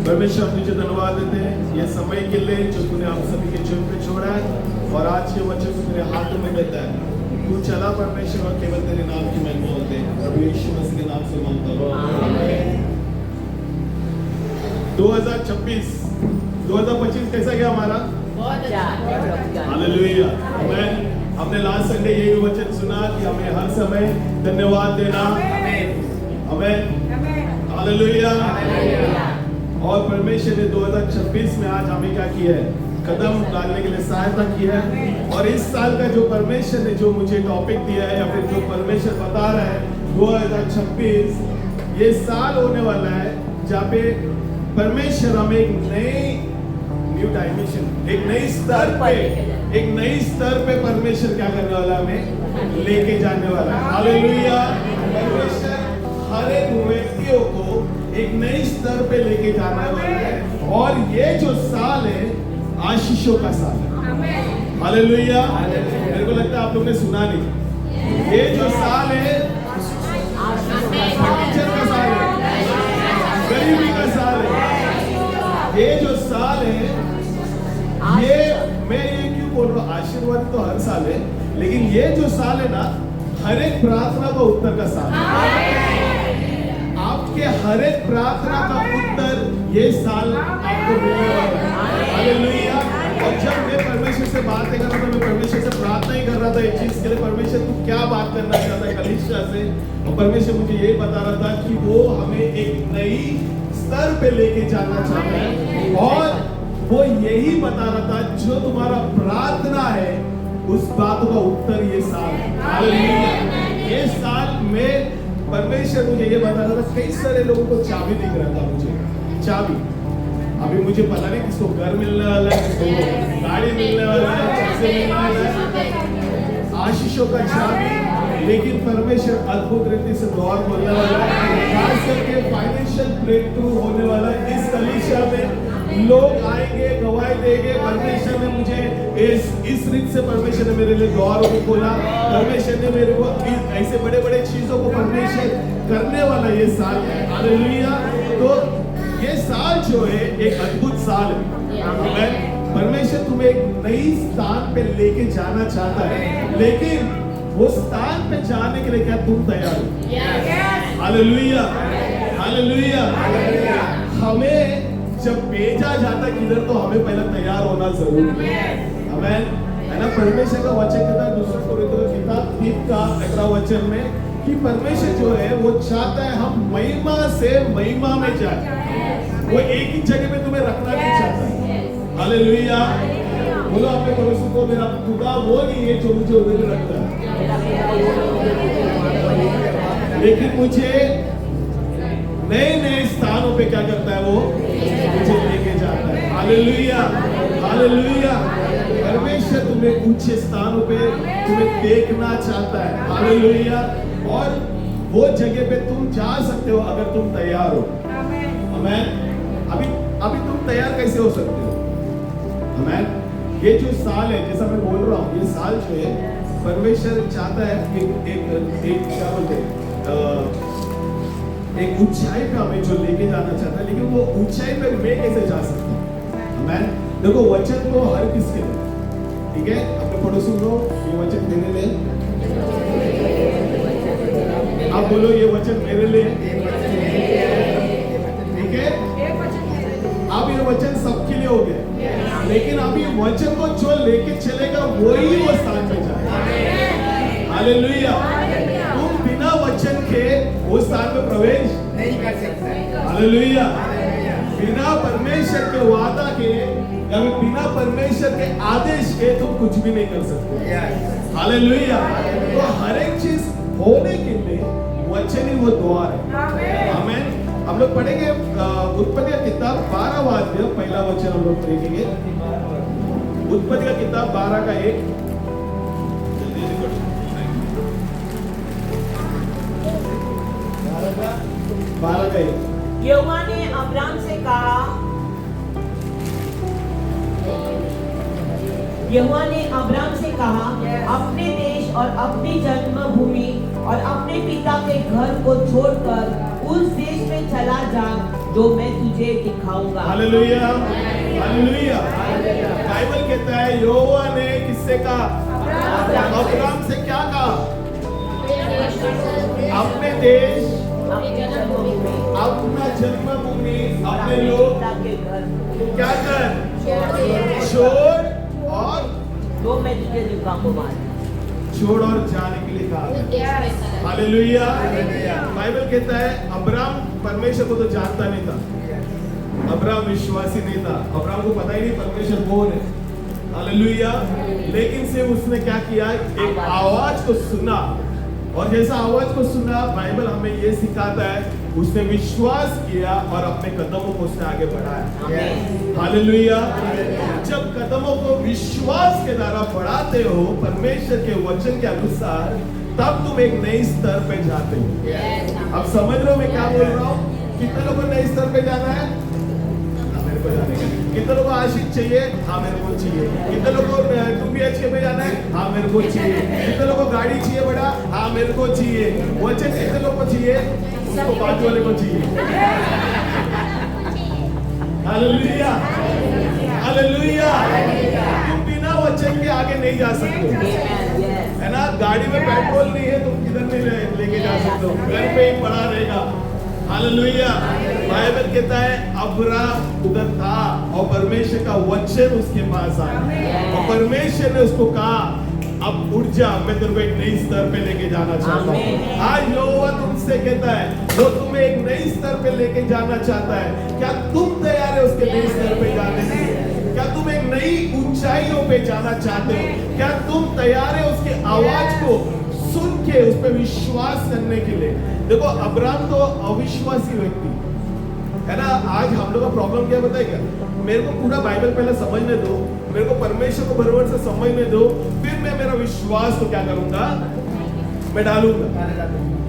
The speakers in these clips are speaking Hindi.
परमेश्वर तुझे धन्यवाद देते हैं ये समय के लिए जो तूने हम सभी के जीवन पे छोड़ा है और आज के वचन को तेरे हाथों में देता है। तू चला परमेश्वर और केवल तेरे नाम की महिमा होते हैं। प्रभु यीशु मसीह के नाम से मांगता हूं। 2025 कैसा गया हमारा? बहुत अच्छा। हालेलुया। आमीन। हमने लास्ट संडे यही वचन सुना कि हमें हर समय धन्यवाद देना। आमीन। हालेलुया। और परमेश्वर ने 2026 में आज हमें क्या किया है? कदम डालने के लिए सहायता की है। और इस साल का जो परमेश्वर ने जो मुझे टॉपिक दिया है या फिर जो परमेश्वर बता रहा है 2026 ये साल होने वाला है जहाँ पे परमेश्वर हमें एक न्यू डायमेंशन एक नई स्तर पे परमेश्वर क्या करने वाला है? हमें लेके जाने वाला है। हालेलुया। परमेश्वर हर एक व्यक्तियों को एक नई स्तर पे लेके जाने वाला है और ये जो साल है आशीषों का साल है। हालेलुया। मेरे को लगता है आप लोग ने सुना नहीं। ये जो साल है फर्नीचर का साल है, गरीबी का साल है। ये जो साल है ये मैं ये क्यों बोल रहा हूँ? आशीर्वाद तो हर साल है लेकिन ये जो साल है ना हर एक प्रार्थना का उत्तर का साल है। आपके हर एक प्रार्थना का उत्तर ये साल आपको मिलने वाला है। हालेलुया। और जब मैं परमेश्वर से बातें कर रहा था मैं परमेश्वर से प्रार्थना ही कर रहा था एक चीज के लिए, परमेश्वर तू क्या बात करना चाहता है कलीसिया से? और परमेश्वर मुझे ये बता रहा था कि वो हमें एक नई स्तर पे लेके जाना चाहता है और वो यही बता रहा था जो तुम्हारा प्रार्थना है उस बात का उत्तर ये साल है। हालेलुया। ये साल में परमेश्वर मुझे ये बता रहा था। कई सारे लोगों को चाबी दिख रहा था मुझे, चाबी। अभी मुझे पता नहीं किसको घर मिलने वाला है, किसको गाड़ी मिलने वाला है, पैसे मिलने वाला है, आशीषों का चाबी। लेकिन परमेश्वर अद्भुत रीति से द्वार खोलने वाला है। खास करके फाइनेंशियल ब्रेक थ्रू होने वाला है। इस कलीसिया में लोग आएंगे, गवाही देंगे। परमेश्वर ने मुझे इस रीत से परमेश्वर ने मेरे लिए द्वार को खोला। परमेश्वर ने मेरे को ऐसे बड़े बड़े चीजों को परमेश्वर करने वाला ये साल है। हालेलुया। तो ये साल जो है एक अद्भुत साल है। परमेश्वर तुम्हें एक नई स्थान पे लेके जाना चाहता है लेकिन वो स्थान पे जाने के लिए क्या तुम तैयार हो? हालेलुया। हालेलुया। हमें जब भेजा जाता है किधर तो हमें पहले तैयार होना जरूरी है। आमीन। है ना? परमेश्वर का वचन कहता है दूसरे कोरिन्थियों की किताब 3 का 18 वचन में कि परमेश्वर जो है वो चाहता है हम महिमा से महिमा में जाए। वो एक ही जगह में तुम्हें रखना नहीं चाहता। हालेलुया। बोलो अपने पड़ोसी को मेरा खुदा वो नहीं है जो मुझे उधर रखता है लेकिन मुझे नए नए स्थानों पे क्या करता है? वो मुझे लेके जाता है। हालेलुया। हालेलुया। परमेश्वर तुम्हें ऊंचे स्थानों पे तुम्हें देखना चाहता है। हालेलुया। और वो जगह पे तुम जा सकते हो अगर तुम तैयार हो। आमीन। अभी तुम तैयार कैसे हो सकते हो? आमीन। ये जो साल है जैसा मैं बोल रहा हूँ ये साल जो है परमेश्वर चाहता है एक क्या बोलते हैं एक ऊंचाई पे हमें जो लेके जाना चाहता है लेकिन वो ऊंचाई पे मैं कैसे जा सकता हूँ? आमीन। देखो वचन तो हर किसके लिए, ठीक है? अपने पड़ोसी को ये वचन मेरे लिए, आप बोलो ये वचन मेरे लिए, ठीक है? अब ये वचन सबके लिए हो गया लेकिन अभी वचन को जो लेके चलेगा वही वो स्थान पे जाएगा। हालेलुया। तुम बिना वचन के वो स्थान पे प्रवेश नहीं कर सकते। हालेलुया। बिना परमेश्वर के वादा के या बिना परमेश्वर के आदेश के तुम कुछ भी नहीं कर सकते। हालेलुया। तो हर एक चीज होने के लिए वचन ही वो द्वार है। आमीन। हम लोग पढ़ेंगे उत्पत्ति का किताब 12वां अध्याय पहला वचन हम लोग पढ़ेंगे। उत्पत्ति का किताब 12 का 1। जल्दी जल्दी पढ़ो। 12 का 1। यहोवा ने अब्राम से कहा अपने देश और अपनी जन्मभूमि और अपने पिता के घर को छोड़कर उस देश में चला जा जो मैं तुझे दिखाऊंगा। Hallelujah, hallelujah. बाइबल कहता है यहोवा ने किससे कहा? अब्राहम से क्या कहा? अपने देश, अपना जन्मभूमि, अपने लोग के घर क्या कर? छोड़ और जो मैं तुझे दिखाऊंगा। छोड़ और जाने के लिए कहा। हालेलुया। बाइबल कहता है अब्राहम परमेश्वर को तो जानता नहीं था, अब्राहम विश्वासी नहीं था, अब्राहम को पता ही नहीं परमेश्वर कौन है। हालेलुया। लेकिन से उसने क्या किया? एक आवाज को सुना, और जैसा आवाज को सुना बाइबल हमें ये सिखाता है उसने विश्वास किया और अपने कदमों को उसने आगे बढ़ाया। हालेलुया। जब कदमों को विश्वास के द्वारा बढ़ाते हो परमेश्वर के वचन के अनुसार, तब तुम एक नए स्तर पे जाते हो। अब समझ रहे हो मैं क्या बोल रहा हूँ? कितने लोगों को नए स्तर पे जाना है? हाँ, मेरे को जाने का। कितने लोगों को आशीष चाहिए? हाँ, मेरे को चाहिए। कितने लोगों को 2 BHK पे जाना है? हाँ, मेरे को चाहिए। कितने लोगों को गाड़ी चाहिए बड़ा? हाँ, मेरे को चाहिए। वचन कितने लोगों को चाहिए? उसको बाजू वाले को चाहिए। Hallelujah, hallelujah. तुम बिना वचन के आगे नहीं जा सकते, है ना? गाड़ी में पेट्रोल नहीं है, तुम किधर नहीं लेके जा सकते हो, घर पे ही पड़ा रहेगा। हालेलुया। बाइबल कहता है अब्राहम उधर था और परमेश्वर का वचन उसके पास आया और परमेश्वर ने उसको कहा अब उठ जा, मैं तेरे को एक नई स्तर पे लेके जाना चाहता हूँ। आज यहोवा तुमसे कहता है जो तुम्हें एक नई स्तर पे लेके जाना चाहता है, क्या तुम तैयार है उसके नई स्तर पे जाने के लिए? क्या तुम एक नई ऊंचाइयों पे जाना चाहते हो? क्या तुम तैयार है उसकी आवाज को सुन के उस पर विश्वास करने के लिए? देखो अब्राहम तो अविश्वासी व्यक्ति है ना। आज हम लोग का प्रॉब्लम क्या बताए क्या? मेरे को पूरा बाइबल पहले समझने दो, मेरे को परमेश्वर को बराबर से समझने दो, फिर मैं मेरा विश्वास को क्या करूंगा? मैं डालूंगा,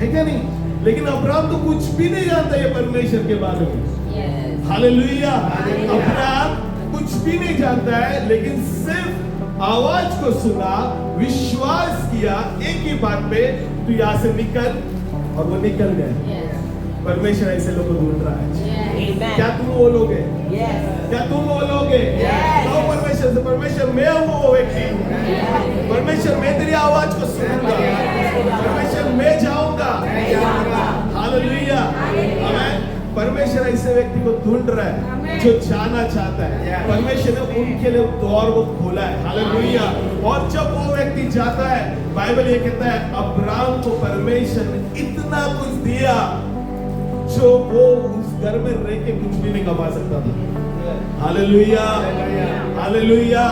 है क्या नहीं? लेकिन अब्राहम तो कुछ भी नहीं जानता ये परमेश्वर के बारे में। हालेलुया। अब्राहम कुछ भी नहीं जानता है, लेकिन सिर्फ आवाज को सुना, विश्वास किया एक ही बात पे, तू यहाँ से निकल, और वो निकल गए। परमेश्वर ऐसे लोगों को ढूंढ रहा है। क्या तुम वो लोग हैं? क्या तुम वो लोग हैं? तो परमेश्वर से, परमेश्वर मैं हूँ वो व्यक्ति, परमेश्वर मैं तेरी आवाज को सुनूंगा, परमेश्वर मैं जाऊंगा। हालेलुया। आमीन। परमेश्वर ऐसे व्यक्ति को ढूंढ रहा है जो जाना चाहता है। परमेश्वर ने उनके लिए द्वार को खोला है। हालेलुया। और जब वो व्यक्ति जाता है, बाइबल ये कहता है अब्राहम को परमेश्वर ने इतना कुछ दिया जो वो उस घर में रह के कुछ भी नहीं कमा सकता था। Hallelujah, hallelujah.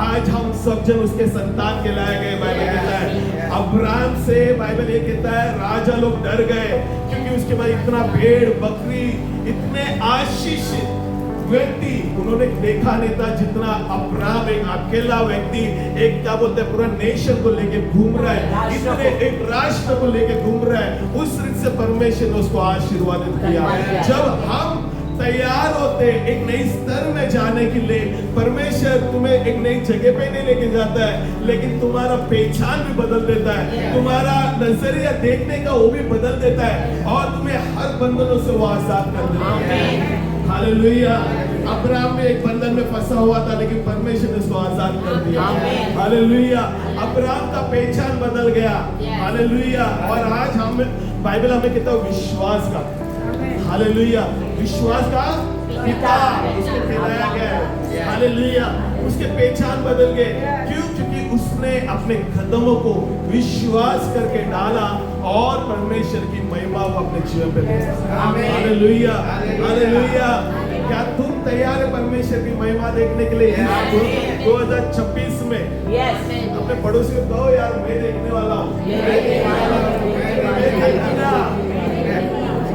आज हम सब जन उसके संतान के लाए गए। बाइबल कहता है अब्राहम से, बाइबल ये कहता है राजा लोग डर गए क्योंकि उसके बाद इतना भेड़ बकरी, इतने आशीषित व्यक्ति उन्होंने देखा नहीं था जितना अब्राहम एक अकेला व्यक्ति, एक क्या बोलते हैं पूरा नेशन को लेके घूम रहा है, इतने एक राष्ट्र को लेके घूम रहा है। उस रीत से परमेश्वर ने उसको आशीर्वाद किया। जब हम तैयार होते एक नई स्तर में जाने के लिए, परमेश्वर तुम्हें एक नई जगह पे नहीं लेके जाता है, लेकिन तुम्हारा पहचान भी बदल देता है, तुम्हारा नजरिया देखने का वो भी बदल देता है और तुम्हें हर बंधनों से वो आजाद कर देता है। हालेलुया। अब्राहम में एक बंधन में फंसा हुआ था, लेकिन परमेश्वर ने उसको आजाद कर दिया। हालेलुया। अब्राहम का पहचान बदल गया। हालेलुया। और आज हम बाइबल हमें कहता है विश्वास का, हालेलुया, विश्वास का पिता उसको कहलाया गया। हालेलुया। उसके पहचान बदल गए। क्यों? क्योंकि उसने अपने कदमों को विश्वास करके डाला और परमेश्वर की महिमा को अपने जीवन पे देखा। Hallelujah, hallelujah. क्या तुम तैयार है परमेश्वर की महिमा देखने के लिए? 2026 में अपने पड़ोसी को कहो यार मैं देखने वाला हूँ,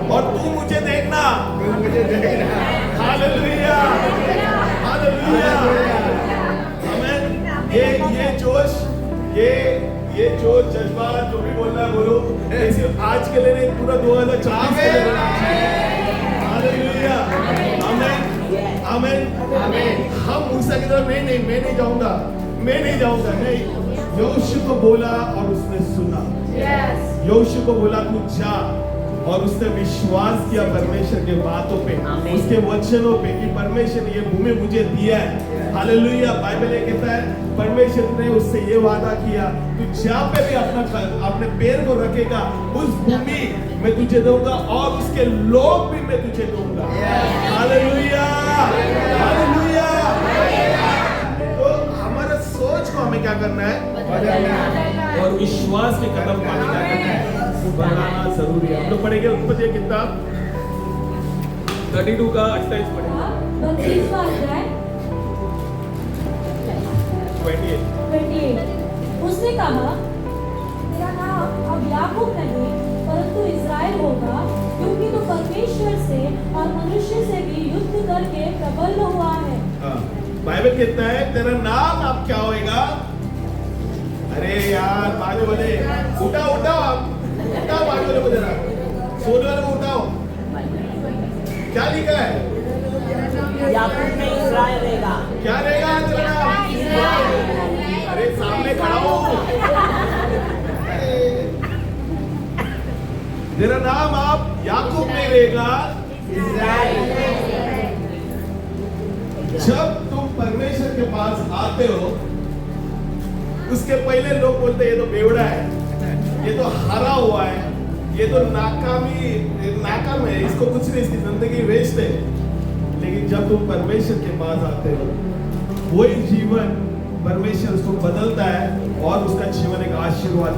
और तू मुझे देखना। Hallelujah, hallelujah. आमीन। ये जोश, ये जो जज्बा जो भी बोल रहा है बोलो, सिर्फ आज के लिए नहीं, पूरा 2024 के लिए। हालेलुया, आमीन, आमीन, आमीन। हम मूसा की तरफ नहीं, मैं नहीं जाऊंगा, मैं नहीं जाऊंगा, नहीं। यहोशू को बोला और उसने सुना। यहोशू को बोला तू जा, और उसने विश्वास किया परमेश्वर के बातों पे, आमीन। उसके वचनों पे कि परमेश्वर ने ये भूमि मुझे दिया है। हालेलुया। बाइबल ये कहता है परमेश्वर ने उससे ये वादा किया, तू जहाँ पे भी अपने पैर को रखेगा उस भूमि मैं तुझे दूंगा और उसके लोग भी मैं तुझे दूंगा। Hallelujah, hallelujah. तो हमारा सोच को हमें क्या करना है? बदलना है। और विश्वास के कदम को हमें क्या करना है? बढ़ाना जरूरी है। हम लोग पढ़ेंगे उत्पत्ति की किताब 32 का 28 पढ़ेंगे। 32वां अध्याय 28। उसने कहा, तेरा नाम अब याकूब नहीं परंतु इज़राइल होगा, क्योंकि तू परमेश्वर से और मनुष्य से भी युद्ध करके प्रबल हुआ है। हाँ, बाइबल कहता है तेरा नाम अब क्या होएगा? अरे यार बाजू वाले उठाओ उठाओ, आप उठाओ बाजू वाले को जरा, सोने वाले को उठाओ। क्या लिखा है? याकूब में इज़राइल रहेगा। क्या रहेगा तेरा नाम? अरे सामने खड़ा हो। तेरा नाम आप याकूब नहीं रहेगा, जब तुम परमेश्वर के पास आते हो उसके पहले लोग बोलते हैं ये तो बेवड़ा है, ये तो हारा हुआ है, ये तो नाकाम है, इसको कुछ नहीं, इसकी जिंदगी वेस्ट है। लेकिन जब तुम परमेश्वर के पास आते हो वही जीवन परमेश्वर उसको बदलता है और उसका जीवन एक आशीर्वाद।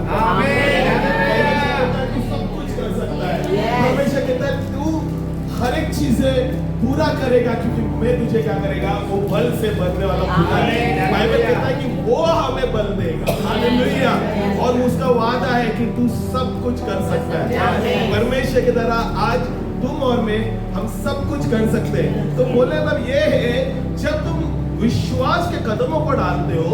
तू सब कुछ कर सकता है। परमेश्वर कहता है तू हर एक चीजें पूरा करेगा, क्योंकि मैं तुझे क्या करेगा? वो बल से बढ़ने वाला पूरा है। बाइबल कहता है कि वो हमें बल देगा। हालेलुया। और उसका वादा है कि तू सब कुछ कर सकता है। परमेश्वर की तरह आज तुम और मैं हम सब कुछ कर सकते हैं। तो बोले मतलब ये है, जब तुम विश्वास के कदमों पर डालते हो,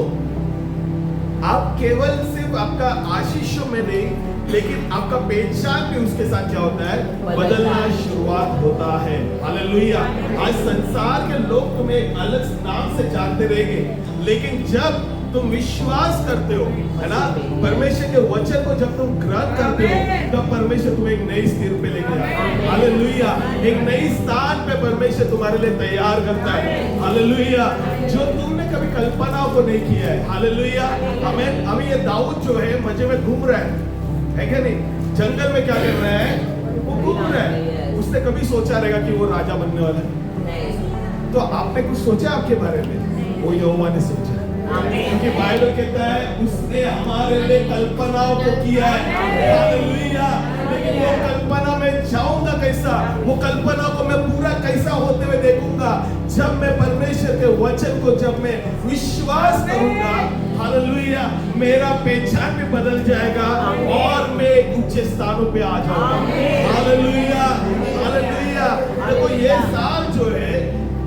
आप केवल सिर्फ आपका आशीषों में नहीं लेकिन आपका पहचान भी उसके साथ क्या होता है? बदलना शुरुआत होता है। हालेलुया। आज संसार के लोग तुम्हें एक अलग नाम से जानते रहेंगे, लेकिन जब तुम विश्वास करते हो, है ना, परमेश्वर के वचन को जब तुम ग्रहण करते हो, तब परमेश्वर तुम्हें एक नई स्थिर पे लेके आता है। हालेलुया। एक नई स्थान पे परमेश्वर तुम्हारे लिए तैयार करता है। हालेलुया। जो तुमने कभी कल्पना को नहीं किया है। हालेलुया। हमें ये दाऊद जो है मजे में घूम रहा है क्या नहीं? जंगल में क्या कर रहा है? वो घूम रहा है। उसने कभी सोचा रहेगा कि वो राजा बनने वाला है? तो आपने कुछ सोचा आपके बारे में? वो यहोवा ने सोचा, क्योंकि बाइबल कहता है उसने हमारे लिए कल्पनाओं को किया है। हालेलुया। लेकिन वो कल्पना में जाऊंगा कैसा? वो कल्पना को मैं पूरा कैसा होते हुए देखूंगा? जब मैं परमेश्वर के वचन को जब मैं विश्वास करूंगा। हालेलुया। मेरा पहचान भी बदल जाएगा और मैं ऊंचे स्थानों पे आ जाऊंगा। Hallelujah, hallelujah. देखो ये साल जो है,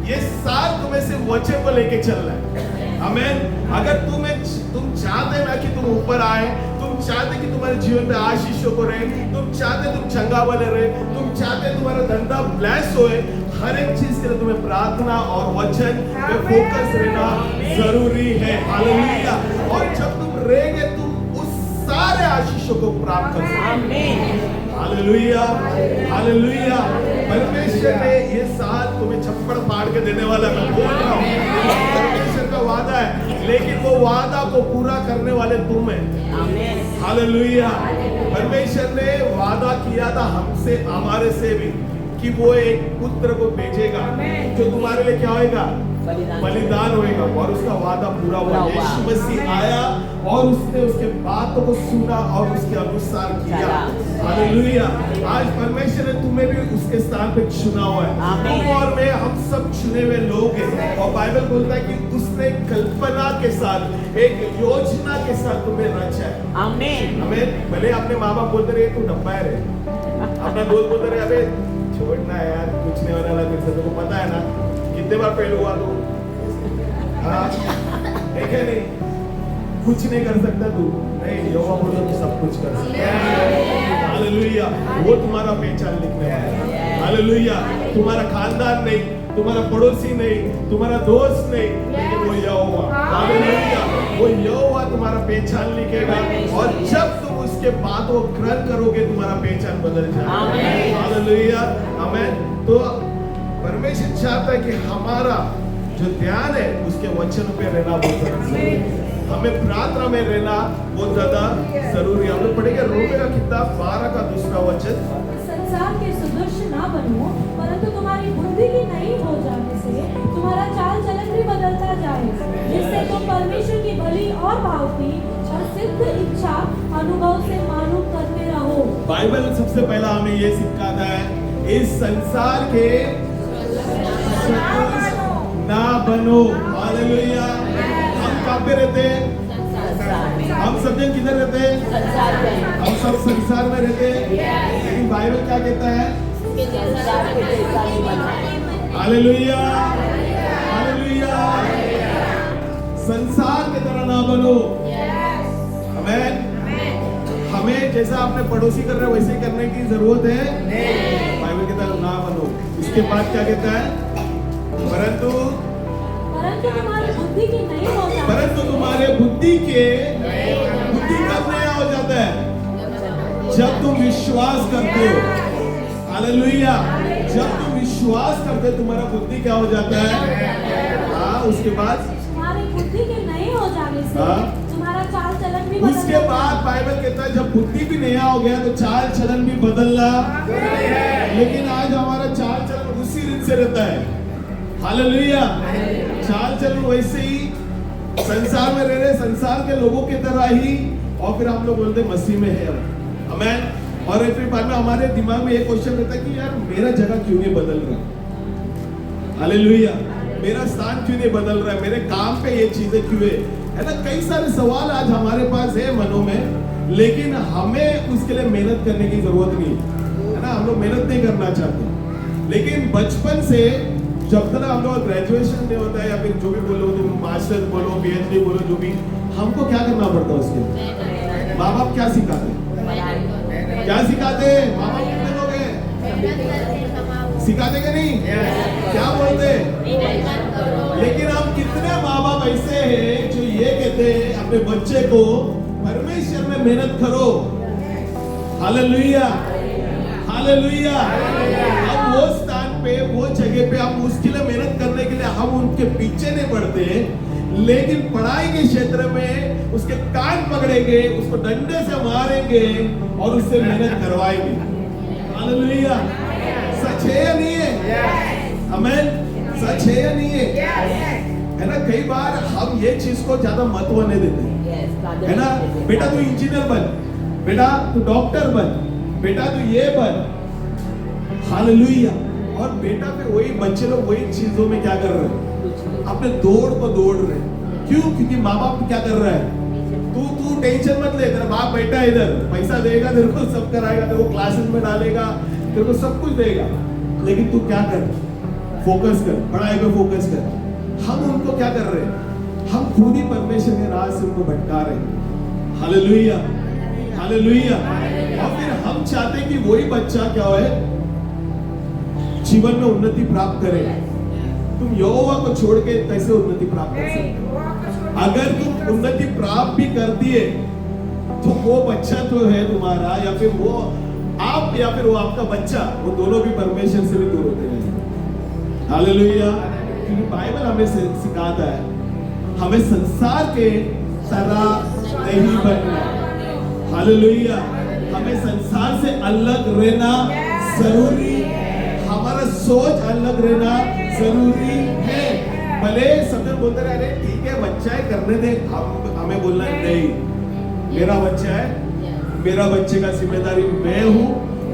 ये साल तुम्हें सिर्फ वचन को लेके चलना है। आमीन। अगर तुम चाहते ना कि तुम ऊपर आए, तुम चाहते कि तुम्हारे जीवन में आशीषों को रहे, तुम चाहते तुम चंगा बने रहे, तुम चाहते तुम्हारा धंधा ब्लेस होए, हर एक चीज के लिए तुम्हें प्रार्थना और वचन पे फोकस रहना जरूरी है। हालेलुया। और जब तुम रहेंगे तुम उस सारे आशीषों को प्राप्त कर सकते। Hallelujah, hallelujah. परमेश्वर ने ये साल तुम्हें छप्पड़ फाड़ के देने वाला, मैं बोल रहा हूँ। परमेश्वर का वादा है, लेकिन वो वादा को पूरा करने वाले तुम हैं। हालेलुया। परमेश्वर ने वादा किया था हमसे, हमारे से भी, कि वो एक पुत्र को भेजेगा जो तुम्हारे लिए क्या होएगा? बलिदान होएगा। और उसका वादा पूरा हुआ। यीशु मसीह आया और उसने उसके बातों को सुना और उसके अनुसार किया। हालेलुया। आज परमेश्वर ने तुम्हें भी उसके स्थान पे चुना हुआ है। तुम और मैं, हम सब चुने हुए लोग हैं। और बाइबल बोलता है कि उसने कल्पना के साथ, एक योजना के साथ तुम्हें रचा है। आमीन। हमें भले अपने माँ बाप बोलते रहे तू डब्बा है रे, अपना दोस्त बोलते रहे अबे छोड़ना है यार, कुछ नहीं होने वाला मेरे से, तुमको पता है ना कितने बार फेल हुआ तू? हाँ, है क्या नहीं? कुछ नहीं कर सकता तू? नहीं, यहोवा बोलो तो सब कुछ कर सकता है। हालेलुया। वो तुम्हारा पहचान लिखने वाला है। हालेलुया। तुम्हारा खानदान नहीं, तुम्हारा पड़ोसी नहीं, तुम्हारा दोस्त नहीं, लेकिन वो यहोवा। हालेलुया। वो यहोवा तुम्हारा पहचान लिखेगा। और जब तुम उस उसके बाद वो ग्रहण करोगे, तुम्हारा पहचान बदल जाएगा। हालेलुया, आमेन। तो परमेश्वर चाहता है कि हमारा जो ध्यान है उसके वचन पे रहना बहुत जरूरी है। हमें प्रार्थना में रहना बहुत ज्यादा जरूरी है। हम लोग पढ़ेंगे रोमे का किताब 12 का दूसरा वचन। संसार के सदृश ना बनो, परंतु तुम्हारी बुद्धि की नई हो जाने से तुम्हारा चाल चलन भी बदलता जाए, जिससे तुम परमेश्वर की भली और भावती और सिद्ध इच्छा अनुभव से मालूम करते रहो। बाइबल सबसे पहला हमें ये सिखाता है, इस संसार के सदृश ना बनो। हालेलुया। हम कहाँ पे रहते हैं? हम सब जन किधर रहते हैं? हम सब संसार में रहते हैं। लेकिन बाइबल क्या कहता है? Hallelujah, hallelujah. संसार की तरह ना बनो। आमेन। हमें जैसा अपने पड़ोसी कर रहे वैसे करने की जरूरत है? बाइबल की तरह ना बनो। इसके बाद क्या कहता है? परंतु तुम्हारी बुद्धि की नहीं हो जाती। परंतु तुम्हारे बुद्धि कब नया हो जाता है? जब तुम विश्वास करते हो। हालेलुया। जब तुम विश्वास करते हो तुम्हारा बुद्धि क्या हो जाता है? हाँ, उसके बाद तुम्हारी बुद्धि के नए हो जाने से तुम्हारा चाल चलन भी बदलता उसके बाद बाइबल कहता है जब बुद्धि भी नया हो गया तो चाल चलन भी बदलना। लेकिन आज हमारा चाल चलन उसी रीत से रहता है। हालेलुया। चाल चलन वैसे ही संसार में रह रहे संसार के लोगों की तरह ही, और फिर हम लोग बोलते हैं मसीह में है। आमेन। और फिर बाद में हमारे दिमाग में एक क्वेश्चन रहता है कि यार मेरा जगह क्यों नहीं बदल रहा? हालेलुया। मेरा स्थान क्यों नहीं बदल रहा है? मेरे काम पे ये चीजें क्यों है ना? कई सारे सवाल आज हमारे पास है मनों में, लेकिन हमें उसके लिए मेहनत करने की जरूरत नहीं है ना। हम लोग मेहनत नहीं करना चाहते, लेकिन बचपन से जब तक हम लोग ग्रेजुएशन नहीं होता है या फिर जो भी बोलो, तुम मास्टर बोलो, पीएचडी बोलो, जो भी, हमको क्या करना पड़ता है उसके लिए? माँ बाप क्या सिखाते? क्या सिखाते? माँ बाप कितने लोग हैं? सिखाते कि नहीं? क्या बोलते? लेकिन हम कितने माँ बाप ऐसे हैं जो ये कहते हैं अपने बच्चे को परमेश्वर में मेहनत करो। Hallelujah, hallelujah. हम वो स्थान पे, वो जगह पे हम उसके लिए मेहनत करने के लिए हम उनके पीछे नहीं पड़ते, लेकिन पढ़ाई के क्षेत्र में उसके कान पकड़ेंगे, उसको डंडे से मारेंगे और उससे मेहनत करवाएंगे। हालेलुया। सच है या नहीं है? आमेन। सच है या नहीं है ना? कई बार हम ये चीज को ज्यादा महत्व नहीं देते, है ना? बेटा तू इंजीनियर बन, बेटा तू डॉक्टर बन, बेटा तू ये बन। हालेलुया। और बेटा फिर वही बच्चे लोग वही चीजों में क्या कर रहे हैं? अपने दौड़ को दौड़ रहे हैं। क्यों? क्योंकि माँ बाप क्या कर रहा है? तू टेंशन मत ले, तेरा बाप बैठा है इधर, पैसा देगा तेरे को, सब कराएगा, तेरे को क्लासेस में डालेगा, तेरे को सब कुछ देगा, लेकिन तू क्या कर? फोकस कर, पढ़ाई पे फोकस कर। हम उनको क्या कर रहे हैं? हम खुद ही परमेश्वर के राह से उनको भटका रहे हैं। Hallelujah, hallelujah. और फिर हम चाहते हैं कि वही बच्चा क्या है, जीवन में उन्नति प्राप्त करे। तुम यहोवा को छोड़ के कैसे उन्नति प्राप्त कर सकते? अगर तुम उन्नति प्राप्त भी कर दिए तो वो बच्चा जो है तुम्हारा, या फिर वो आप, या फिर वो आपका बच्चा, वो दोनों भी परमेश्वर से भी दूर होते हैं। हालेलुया। क्योंकि बाइबल हमें सिखाता है हमें संसार के तरह नहीं बनना। हालेलुया। हमें संसार से अलग रहना जरूरी, हमारा सोच अलग रहना जरूरी है। भले सब लोग बोलते रहे अरे ठीक है बच्चा है करने दे, हमें बोलना नहीं, मेरा बच्चा है, मेरा बच्चे का जिम्मेदारी मैं हूँ।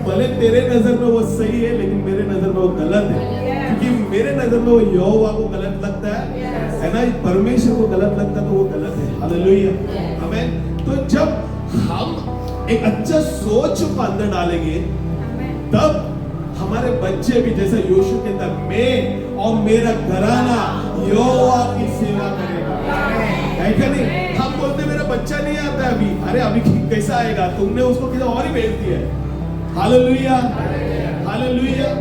भले तेरे नजर में वो सही है, लेकिन मेरे नजर में वो गलत है, क्योंकि मेरे नजर में वो यहोवा को गलत लगता है ना, परमेश्वर को गलत लगता है, तो वो गलत है। हालेलुया। आमेन। तो जब हम एक अच्छा सोच को अंदर डालेंगे, तब हमारे बच्चे भी जैसा यीशु कहता है, मैं और मेरा घराना यहोवा की सेवा करेगा। है क्या नहीं? हम बोलते मेरा बच्चा नहीं आता अभी, अरे अभी कैसा आएगा? तुमने उसको किसी और ही भेज दिया है। Hallelujah, hallelujah.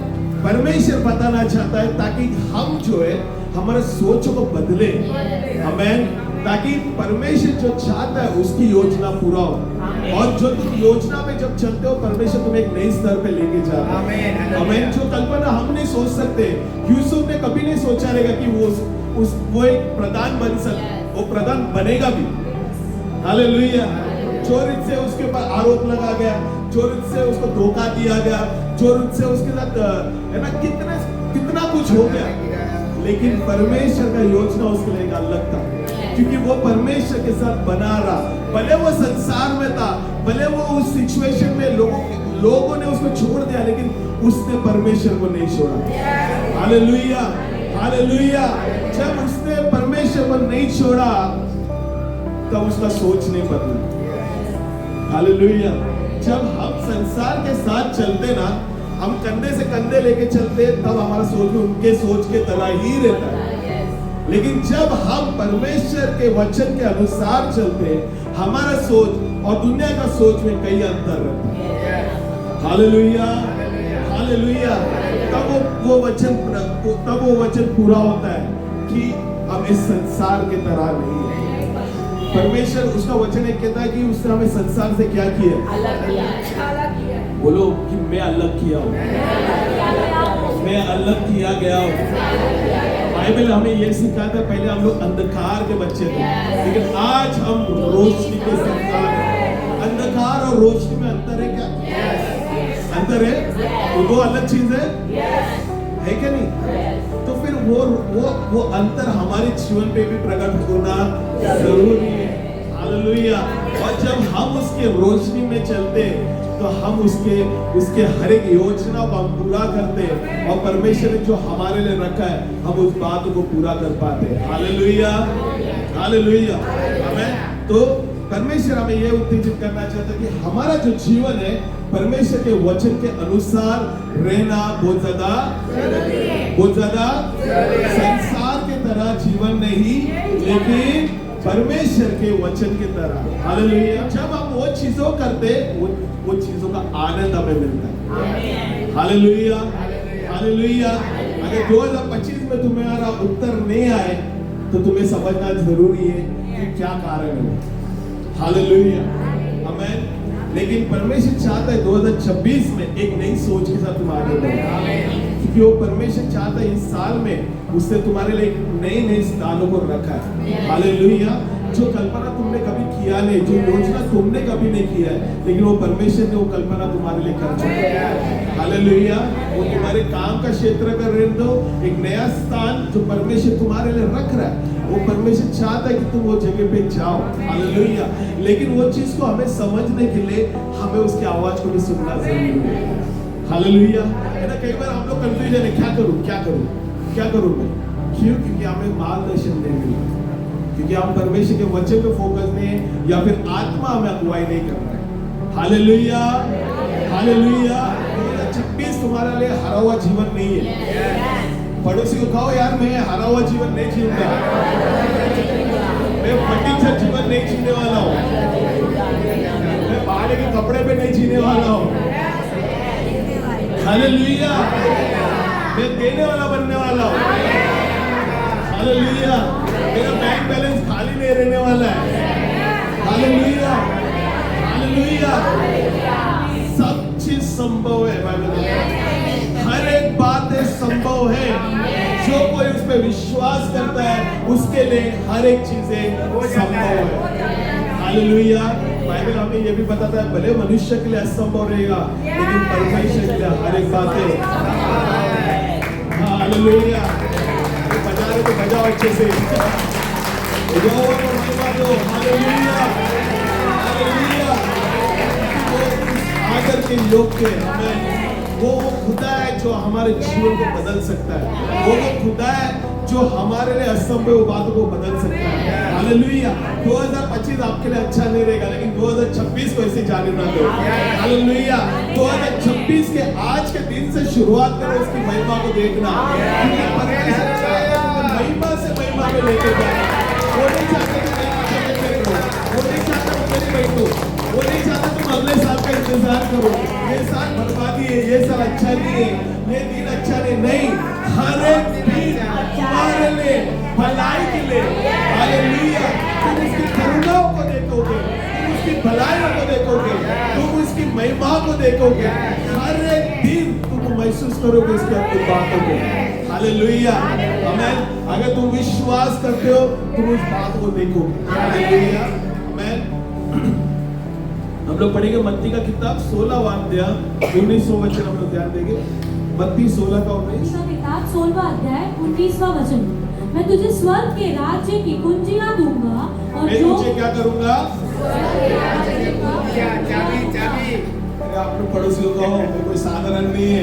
परमेश्वर बताना चाहता है ताकि हम जो है हमारे सोच को बदले। आमेन। ताकि परमेश्वर जो चाहता है उसकी योजना पूरा हो। और जो तुम योजना में जब चलते हो परमेश्वर तुम्हें एक नए स्तर पे लेके जा रहा है। हमें जो कल्पना हम नहीं सोच सकते, यूसुफ ने कभी नहीं सोचा रहेगा कि वो एक प्रधान बन सकता, वो प्रधान बनेगा भी। हालेलुया। चोरी से उसके ऊपर आरोप लगा गया, चोरी से उसको धोखा दिया गया, चोरी से उसके साथ है ना कितना कुछ हो गया, लेकिन परमेश्वर का योजना उसके लिए अलग था, क्योंकि वो परमेश्वर के साथ बना रहा। भले वो संसार में था, भले वो उस सिचुएशन में लोगों ने उसको छोड़ दिया, लेकिन उसने परमेश्वर को नहीं छोड़ा। Hallelujah, hallelujah. जब उसने परमेश्वर को नहीं छोड़ा तब उसका सोच नहीं बदला। हालेलुया। जब हम संसार के साथ चलते ना, हम कंधे से कंधे लेके चलते, तब हमारा सोच उनके सोच के तरह ही रहता है। लेकिन जब हम परमेश्वर के वचन के अनुसार चलते, हमारा सोच और दुनिया का सोच में कई अंतर रहता है। Hallelujah, hallelujah. तब वो वचन पूरा होता है कि हम इस संसार के तरह नहीं है। परमेश्वर उसका वचन एक कहता है कि उसने हमें संसार से क्या किया? अलग किया। बोलो कि मैं अलग किया हूँ, मैं अलग किया गया हूँ। बाइबल हमें ये सिखाता है, पहले हम लोग अंधकार के बच्चे थे, लेकिन आज हम रोशनी के संतान हैं। अंधकार और रोशनी में अंतर है क्या? अंतर है? वो दो अलग चीज है क्या नहीं? तो फिर वो अंतर हमारे जीवन पे भी प्रकट होना जरूरी है। हालेलुया। और जब हम उसके रोशनी में चलते तो हम उसके हर एक योजना को हम पूरा करते, और परमेश्वर ने जो हमारे लिए रखा है हम उस बात को पूरा कर पाते। Hallelujah, hallelujah. आमीन। तो परमेश्वर हमें यह उत्तेजित करना चाहता है कि हमारा जो जीवन है परमेश्वर के वचन के अनुसार रहना बहुत ज्यादा संसार के तरह जीवन नहीं, लेकिन परमेश्वर के वचन की तरह। हालेलुया। जब हम वो चीजों करते, वो चीजों का आनंद हमें मिलता है। Hallelujah, hallelujah. अगर 2025 में तुम्हारा उत्तर नहीं आए तो तुम्हें समझना जरूरी है कि क्या कारण है। हालेलुया, आमीन। लेकिन परमेश्वर चाहता है 2026 में एक नई सोच के साथ तुम आगे बढ़ो, क्योंकि वो परमेश्वर चाहता है इस साल में उसने तुम्हारे लिए नए स्थानों को रखा है। हालेलुया। जो कल्पना तुमने कभी किया नहीं, जो योजना तुमने कभी नहीं किया है, लेकिन वो परमेश्वर ने वो कल्पना तुम्हारे लिए कर चुका है। हालेलुया। वो तुम्हारे काम का क्षेत्र का रहने दो, एक नया स्थान जो परमेश्वर तुम्हारे लिए रख रहा है, वो परमेश्वर चाहता है कि तुम वो जगह पे जाओ। हालेलुया। लेकिन वो चीज को हमें समझने के लिए हमें उसकी आवाज को भी सुनना जरूरी है। हालेलुया। है ना, कई बार हम लोग कंफ्यूजन है, क्या करूं मैं? क्यों? क्योंकि हमें मार्गदर्शन नहीं मिला, क्योंकि हम परमेश्वर के वचन पे फोकस नहीं, या फिर आत्मा हमें अगुवाई नहीं कर रहा है। Hallelujah, hallelujah. 2026 तुम्हारे लिए हरा हुआ जीवन नहीं है। पड़ोसी को कहो, यार मैं हरा हुआ जीवन नहीं जीऊंगा, मैं फटीचर जीवन नहीं जीने वाला हूँ, मैं बाहर के कपड़े पे नहीं जीने वाला हूँ। हालेलुया। मैं देने वाला बनने वाला हूँ। हालेलुया। मेरा बैंक बैलेंस खाली नहीं रहने वाला है। Hallelujah, hallelujah. सब चीज संभव है बाइबल में, हर एक बात संभव है। जो कोई उस पर विश्वास करता है उसके लिए हर एक चीजें संभव है। हालेलुया। बाइबल हमें ये भी बताता है, भले मनुष्य के लिए असंभव रहेगा, लेकिन परमेश्वर के लिए हर एक बात है। हालेलुया। बजा रहे तो बजाओ अच्छे से, हालेलुया, हालेलुया। आकर के योग के हमें वो खुदा है जो हमारे जीवन को बदल सकता है, वो खुदा है जो हमारे लिए असंभव बातों को बदल सकता है। हालेलुया। 2025 आपके लिए अच्छा नहीं रहेगा, लेकिन 2026 को ऐसे जाने ना दो। हालेलुया। 2026 के आज के दिन से शुरुआत करो उसकी महिमा को देखना, क्योंकि परमेश्वर चाहता है महिमा से महिमा में लेके जाए। वो नहीं चाहता वो नहीं चाहता तुम मेरी बहन, वो नहीं चाहता तुम अगले साल का इंतजार करो, ये साल बर्बादी है, ये साल अच्छा नहीं है, ये दिन अच्छा नहीं। हर एक दिन तुम्हारे लिए भलाई के लिए। हालेलुया। महिमा को देखोगे, हर एक दिन तुम महसूस करोगे इसकी अद्भुत बातों को। हालेलुया, आमेन। अगर तुम विश्वास करते हो तुम उस बात को देखोगे। हालेलुया, आमेन। हम लोग पढ़ेंगे मत्ती का किताब 16वां अध्याय 19वां वचन हम लोग ध्यान देंगे। मत्ती 16 का 19। उसका किताब 16वां अध्याय 19वां वचन। मैं तुझे स्वर्ग के राज्य की कुंजियां दूंगा और मैं जो तुझे क्या करूंगा? चाबी चाबी अरे आपने पड़ोसियों को कहो, मैं कोई साधारण नहीं है।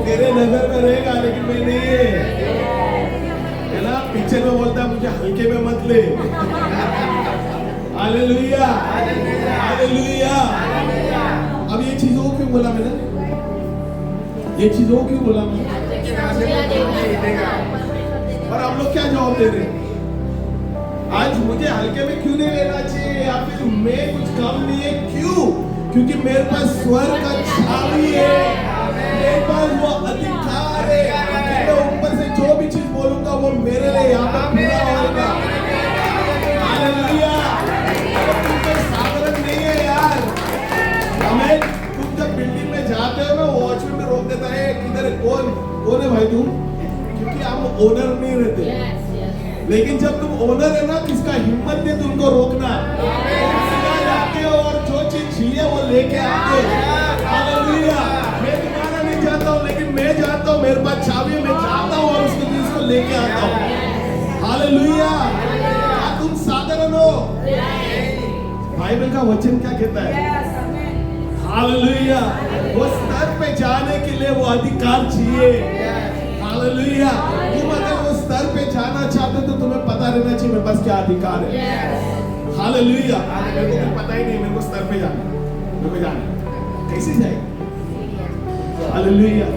तेरे नजर में रहेगा लेकिन मैं नहीं है ना। पिक्चर में बोलता है मुझे हल्के में मत ले। Hallelujah, hallelujah. अब ये चीजों को क्यों बोला मैंने? ये चीजों को क्यों बोला मैंने? और हम लोग क्या जवाब दे रहे हैं? आज मुझे हल्के में क्यों नहीं लेना चाहिए, या फिर मैं कुछ कम नहीं है, क्यों? क्योंकि मेरे पास स्वर्ग का चाबी है, मेरे पास वो अधिकार है। मैं ऊपर से जो भी चीज बोलूंगा वो मेरे लिए यहाँ पर पूरा होगा। हालेलुया। तुम कोई साधारण नहीं है यार। हमें तुम जब बिल्डिंग में जाते हो ना, वॉचमैन में रोक देता है, किधर कौन है भाई तुम? क्योंकि हम ओनर नहीं रहते। लेकिन जब तुम ओनर है ना, किसका हिम्मत नहीं तुमको रोकना। तुम सीधा जाते हो और जो चीज चाहिए वो लेके आते हो। हालेलुया। मैं तुम्हारा नहीं चाहता हूँ, लेकिन मैं चाहता हूँ, मेरे पास चाबी है, मैं चाहता हूँ और उसको चीज को लेके आता हूँ। हालेलुया। क्या तुम साधारण हो? बाइबल का वचन क्या कहता है? हालेलुया। वो स्तर पे जाने के लिए वो अधिकार चाहिए। हालेलुया। तुम अगर वो स्तर पे जाना चाहते हो तो तुम्हें पता रहना चाहिए मेरे पास क्या अधिकार है। हालेलुया। मेरे को पता ही नहीं, मेरे को स्तर पे जाना, मेरे को जाना कैसे जाएगा? हालेलुया।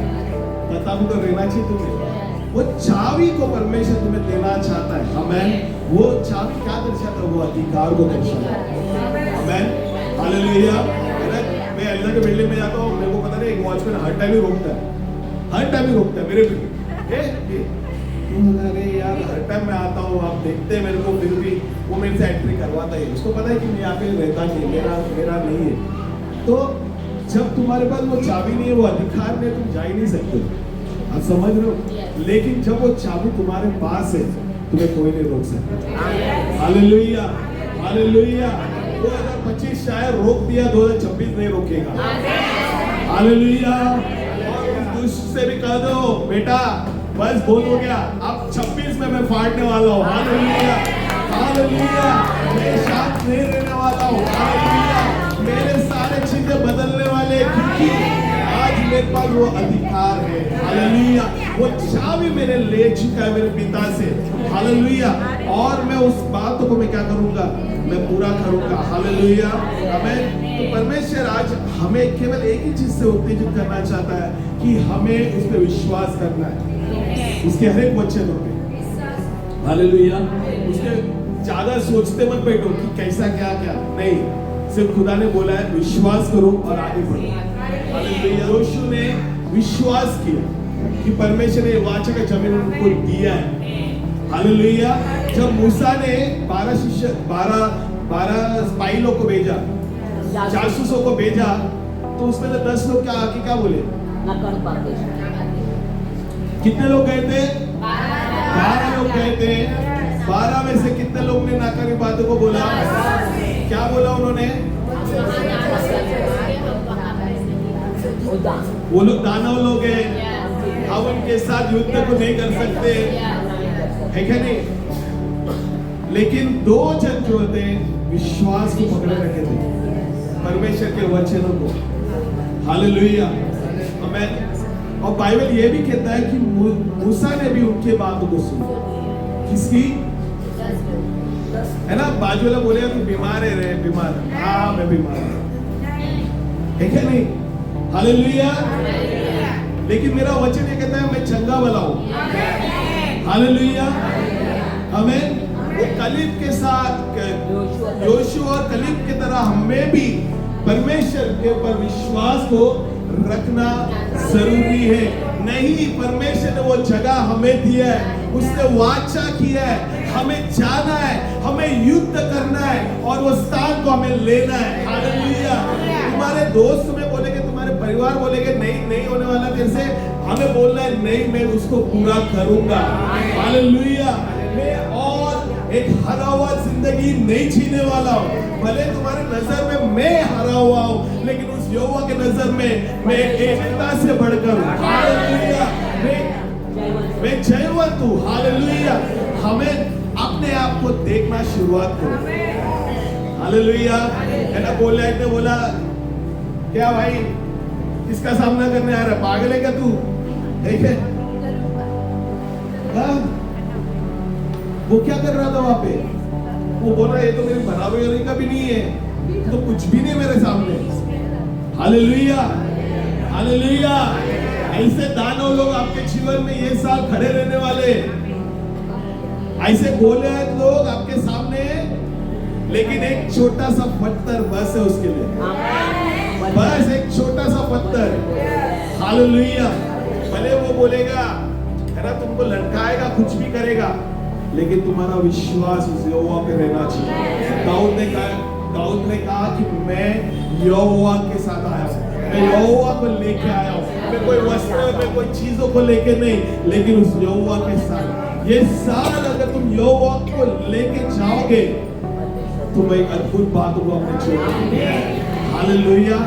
पता भी तो रहना चाहिए तुम्हें। वो चाबी को परमेश्वर तुम्हें देना चाहता है। आमेन। वो चाबी क्या दर्शाता है? वो अधिकार को दर्शाता है। आमेन। हालेलुया। मैं अल्लाह के बिल्डिंग में जाता हूँ, मेरे को पता नहीं, एक वॉचमैन हर टाइम ही रोकता है, हर टाइम ही रोकता है मेरे बिल्डिंग। अरे यार, हर टाइम मैं आता हूँ, आप देखते हैं मेरे को, फिर भी वो मेरे से एंट्री करवाता है। उसको पता है कि मैं यहाँ पे रहता नहीं, मेरा नहीं है। तो जब तुम्हारे पास वो चाबी नहीं है, वो अधिकार नहीं, तुम जा ही नहीं सकते। आप समझ रहे हो? लेकिन जब वो चाबी तुम्हारे पास है, तुम्हें कोई नहीं रोक सकता। Hallelujah, hallelujah. 2025 शायद रोक दिया, 2026 नहीं रोकेगा। हालेलुया। और उस दुष्ट से भी कह दो, बेटा बस बहुत हो गया, अब 26 में मैं फाड़ने वाला हूँ। Hallelujah, hallelujah. मैं शांत नहीं रहने वाला हूँ। हालेलुया। मेरे सारे चीजें बदलने वाले, क्योंकि आज मेरे पास वो अधिकार है। हालेलुया। वो चाबी मैंने ले चुका है मेरे पिता से। हालेलुया। और मैं उस बात को मैं क्या करूंगा? मैं पूरा करूंगा। हालेलुया। आमेन। तो परमेश्वर आज हमें केवल एक ही चीज से उत्तेजित करना चाहता है कि हमें उस पर विश्वास करना है, उसके हर एक वचनों पे। हालेलुया। उसके ज्यादा सोचते मत बैठो कि कैसा क्या क्या नहीं, सिर्फ खुदा ने बोला है विश्वास करो और आगे बढ़ो। हालेलुया। यहोशू ने विश्वास किया कि परमेश्वर ने वाचा का जमीन उनको दिया है। हालेलुया। जब मूसा ने 12 स्पाइलों को भेजा, जासूसों को भेजा, तो उसमें से 10 लोग क्या बोले? कितने लोग गए थे? 12 लोग गए थे। 12 में से कितने लोग ने नाकारी बातों को बोला? क्या बोला उन्होंने? वो लोग दानव लोग हैं, हम उनके साथ युद्ध को नहीं कर सकते, है क्या नहीं? लेकिन 2 जन जो थे विश्वास को पकड़े रखे थे, परमेश्वर के वचनों को। हालेलुया। आमेन। और बाइबल ये भी कहता है कि मूसा ने भी उनके बातों को सुना। किसकी? है ना, बाजू वाला बोलेगा तू बीमार है रे, बीमार। हाँ मैं बीमार हूं, है क्या नहीं? हालेलुया। लेकिन मेरा वचन ये कहता है मैं चंगा वाला हूं। हालेलुया। हमें कलीब के साथ, योशू और कलीब की तरह हमें भी परमेश्वर के ऊपर विश्वास को रखना जरूरी है। नहीं, परमेश्वर ने वो जगह हमें दिया है, उसने वाचा किया है, हमें जाना है, हमें युद्ध करना है और वो स्थान को हमें लेना है। हालेलुया। तुम्हारे दोस्त तुम्हें बोलेंगे, तुम्हारे परिवार बोलेंगे नहीं नहीं होने वाला तेरे से, हमें बोलना है नहीं, मैं उसको पूरा करूंगा। हालेलुया। मैं और एक हरा हुआ जिंदगी नहीं जीने वाला हूँ। भले तुम्हारे नजर में मैं हरा हुआ हूँ, लेकिन उस यहोवा के नजर में मैं एकता से बढ़कर हूँ। हालेलुया। मैं जयवंत हूँ। हालेलुया। हमें अपने आप को देखना शुरुआत करो। हालेलुया। है ना, बोला क्या भाई किसका सामना करने आ रहा है, पागल है क्या तू? ठीक है, हाँ? वो क्या कर रहा था वहां पे? वो बोल रहा है ये तो मेरी बराबरी का भी नहीं है, तो कुछ भी नहीं मेरे सामने। हालेलुया। हालेलुया। ऐसे दानव लोग आपके जीवन में ये साल खड़े रहने वाले, ऐसे गोलियत लोग आपके सामने, लेकिन एक छोटा सा पत्थर बस है उसके लिए, बस एक छोटा सा पत्थर। हालेलुया। भले वो बोलेगा, है ना, तुमको लटकाएगा, कुछ भी करेगा, लेकिन तुम्हारा विश्वास उस यहोवा पे रहना चाहिए। दाऊद ने कहा कि मैं यहोवा के साथ आया हूँ, मैं यहोवा को लेके आया हूँ, मैं कोई वस्त्र में कोई चीजों को लेके नहीं, लेकिन उस यहोवा के साथ। ये साल अगर तुम यहोवा को लेके जाओगे, तुम एक अद्भुत बात को अपने जीवन में। हालेलुया।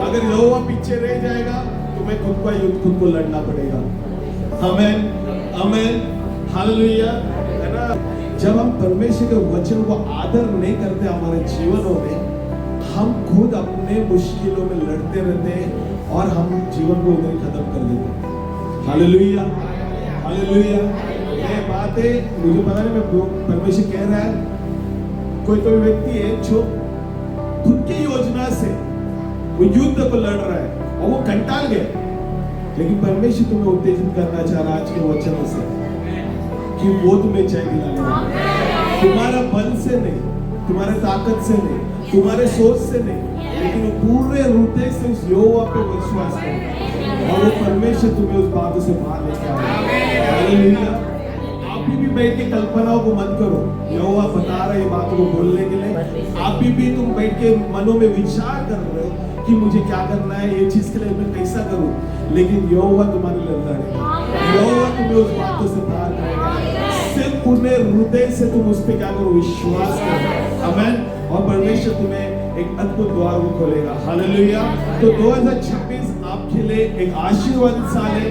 अगर यहोवा पीछे रह जाएगा, तुम्हें खुद का युद्ध खुद को लड़ना पड़ेगा। आमेन, आमेन, हालेलुया। है ना, जब हम परमेश्वर के वचन को आदर नहीं करते हमारे जीवनों में, हम खुद अपने मुश्किलों में लड़ते रहते हैं और हम जीवन को उधर ही खत्म कर देते हैं। Hallelujah, hallelujah. ये बात है, मुझे पता नहीं, मैं परमेश्वर कह रहा है, कोई व्यक्ति है जो खुद की योजना से वो युद्ध को लड़ रहा है और वो कंटाल गया, लेकिन परमेश्वर तुम्हें उत्तेजित करना चाह रहा है आज के वचन से कि वो तुम्हें जय दिलाने वाला है। तुम्हारा बल से नहीं, तुम्हारे ताकत से नहीं, तुम्हारे सोच से नहीं, लेकिन पूरे हृदय से उस यहोवा पे विश्वास करो और वो परमेश्वर तुम्हें उस बातों से बाहर लेके आएगा। हालेलुया। आप भी बैठ के कल्पनाओं को मत करो, यहोवा बता रहा है ये बातों को बोलने के लिए। आप भी तुम बैठ के मनों में विचार कर रहे हो कि मुझे क्या करना है, ये चीज के लिए मैं कैसा करूं, लेकिन यहोवा तुम्हारे लिए लड़ेगा, यहोवा तुम्हें उस बातों से बाहर करेगा। सिर्फ पूरे हृदय से तुम उस पे क्या करो, विश्वास करो। आमेन। और परमेश्वर तुम्हें एक अद्भुत द्वार को खोलेगा। हालेलुया। तो 2026 आपके लिए एक आशीर्वादित साल है,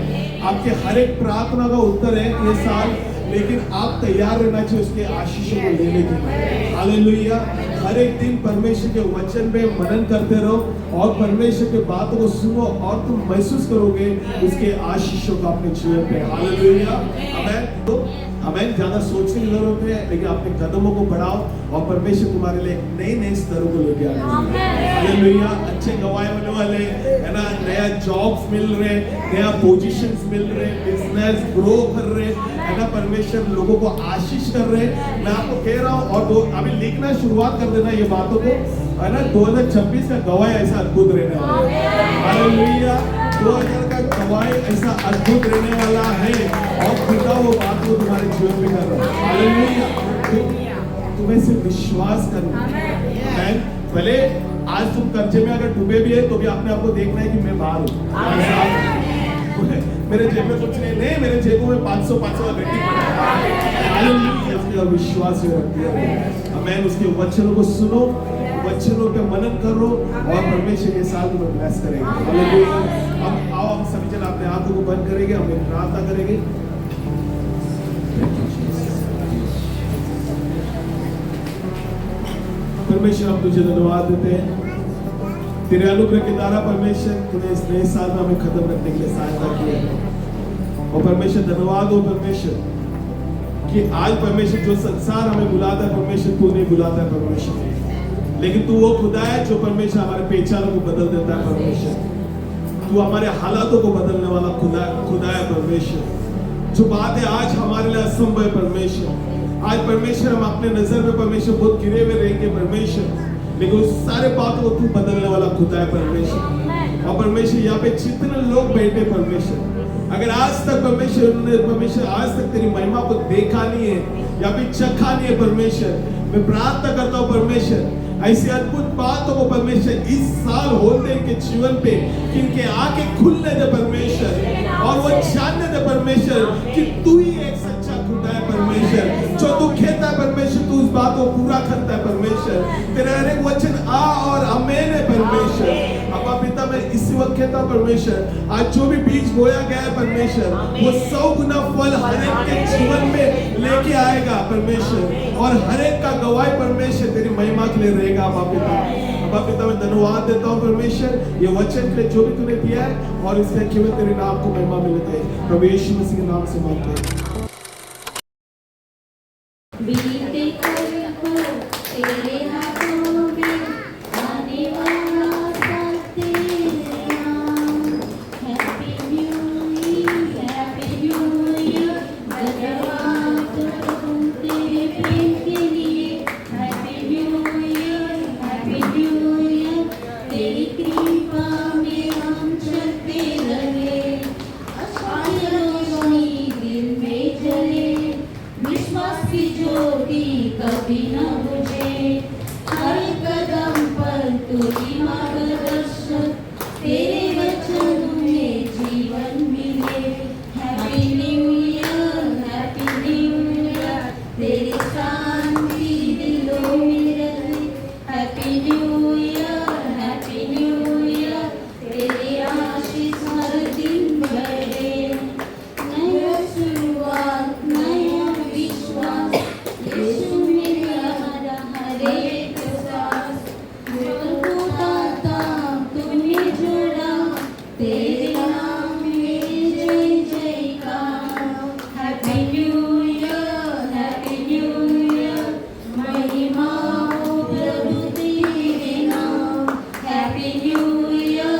आपके हर एक प्रार्थना का उत्तर है ये साल, लेकिन आप तैयार रहना चाहिए उसके आशीषों को लेने के लिए। हालेलुया। हर एक दिन परमेश्वर के वचन पे मनन करते रहो और परमेश्वर के बातों को सुनो और तुम महसूस करोगे उसके आशीषों को अपने जीवन पे। हालेलुया। आमेन। तो हमें ज्यादा सोचने की जरूरत है, लेकिन अपने कदमों को बढ़ाओ और परमेश्वर तुम्हारे लिए नए नए स्तरों को लेके आएगा। हालेलुया। अच्छे गवाह होने वाले, है ना, नया जॉब्स मिल रहे, नया पोजीशंस मिल रहे, बिजनेस ग्रो कर रहे, है ना, परमेश्वर लोगों को आशीष कर रहे। मैं आपको कह रहा हूँ, और अभी लिखना शुरुआत कर देना ये बातों को, है ना। 2026 का गवाह ऐसा अद्भुत रहने वाला है। हालेलुया। 2000 का गवाह ऐसा अद्भुत रहने वाला है और खुदा वो बात को तुम्हारे जीवन में कर रहा है। हालेलुया। तुम्हें सिर्फ विश्वास करना है। भले आज तुम कर्जे में अगर डूबे भी है, तो भी अपने आप को देखना है कि मैं बाहर हूँ, मेरे जेब में कुछ नहीं, मेरे जेबों में 500 का गड्डी पड़ा है। हालेलुया। उसका विश्वास रखते हैं। आमेन। उसके वचनों को सुनो, वचनों पे मनन करो और परमेश्वर के साथ में ब्लेस करेंगे। हालेलुया। अब आओ हम सभी जन अपने आंखों को बंद करेंगे, हम एक प्रार्थना करेंगे। परमेश्वर हम तुझे धन्यवाद देते हैं, तेरे अनुग्रह के द्वारा परमेश्वर तूने इस नए साल में हमें खत्म करने के लिए सहायता की है। और परमेश्वर धन्यवाद हो परमेश्वर कि आज परमेश्वर जो संसार हमें बुलाता है, परमेश्वर तू नहीं बुलाता है परमेश्वर, लेकिन तू वो खुदा है जो परमेश्वर हमारे पहचानों को बदल देता है। परमेश्वर तू हमारे हालातों को बदलने वाला खुदा है परमेश्वर। जो बात है आज हमारे लिए असंभव है परमेश्वर, आज परमेश्वर हम अपने नजर में परमेश्वर बहुत गिरे हुए रहेंगे परमेश्वर, लेकिन उस सारे बातों को तू बदलने वाला खुदा है परमेश्वर। और परमेश्वर यहाँ पे जितने लोग बैठे परमेश्वर, अगर आज तक परमेश्वर आज तक तेरी महिमा को देखा नहीं है या फिर चखा नहीं है परमेश्वर, मैं प्रार्थना करता हूँ परमेश्वर ऐसी अद्भुत बातों को परमेश्वर इस साल होते के जीवन पे कि इनके आंखें खुलने दे परमेश्वर, और वो जानने दे परमेश्वर कि तू ही एक सच्चा खुदा है परमेश्वर, जो तू कहता है परमेश्वर तू उस बात को पूरा करता है परमेश्वर, तेरा हर एक वचन आ और आमेन है परमेश्वर। अब्बा पिता मैं इसी वक्त कहता हूं परमेश्वर, आज जो भी बीज बोया गया है परमेश्वर, वो 100 गुना फल हर एक के जीवन में लेके आएगा परमेश्वर, और हर एक का गवाही परमेश्वर तेरी महिमा के लिए रहेगा। अब्बा पिता मैं धन्यवाद देता हूँ परमेश्वर, ये वचन के जो भी तूने दिया है, और इसके केवल तेरे नाम को महिमा मिलता है, प्रभु यीशु मसीह के नाम से मांगते हैं। बीते कल को तेरे हाथों में आने वाला साल तेरे नाम। हैप्पी न्यू ईयर धन्यवाद प्रभु तेरे प्रेम के लिए। हैप्पी न्यू ईयर तेरी कृपा में हम चलते रहे, आशा रोशनी दिल में जले, विश्वास की ज्योति कभी न बुझे, हर कदम पर तेरी मार्गदर्शन, तेरे वचनों में जीवन मिले। हैप्पी न्यू ईयर तेरी शांति दिलों में रहे। हैप्पी न्यू ईयर तेरी आशीष हर दिन बढ़े। नया शुरुआत नया विश्वास, यीशु में हमारा हर एक सांस, जो दाता तूने जोड़ा, तेरे नाम में जय जयकार। हैप्पी न्यू ईयर महिमा हो प्रभु तेरे नाम। हैप्पी न्यू ईयर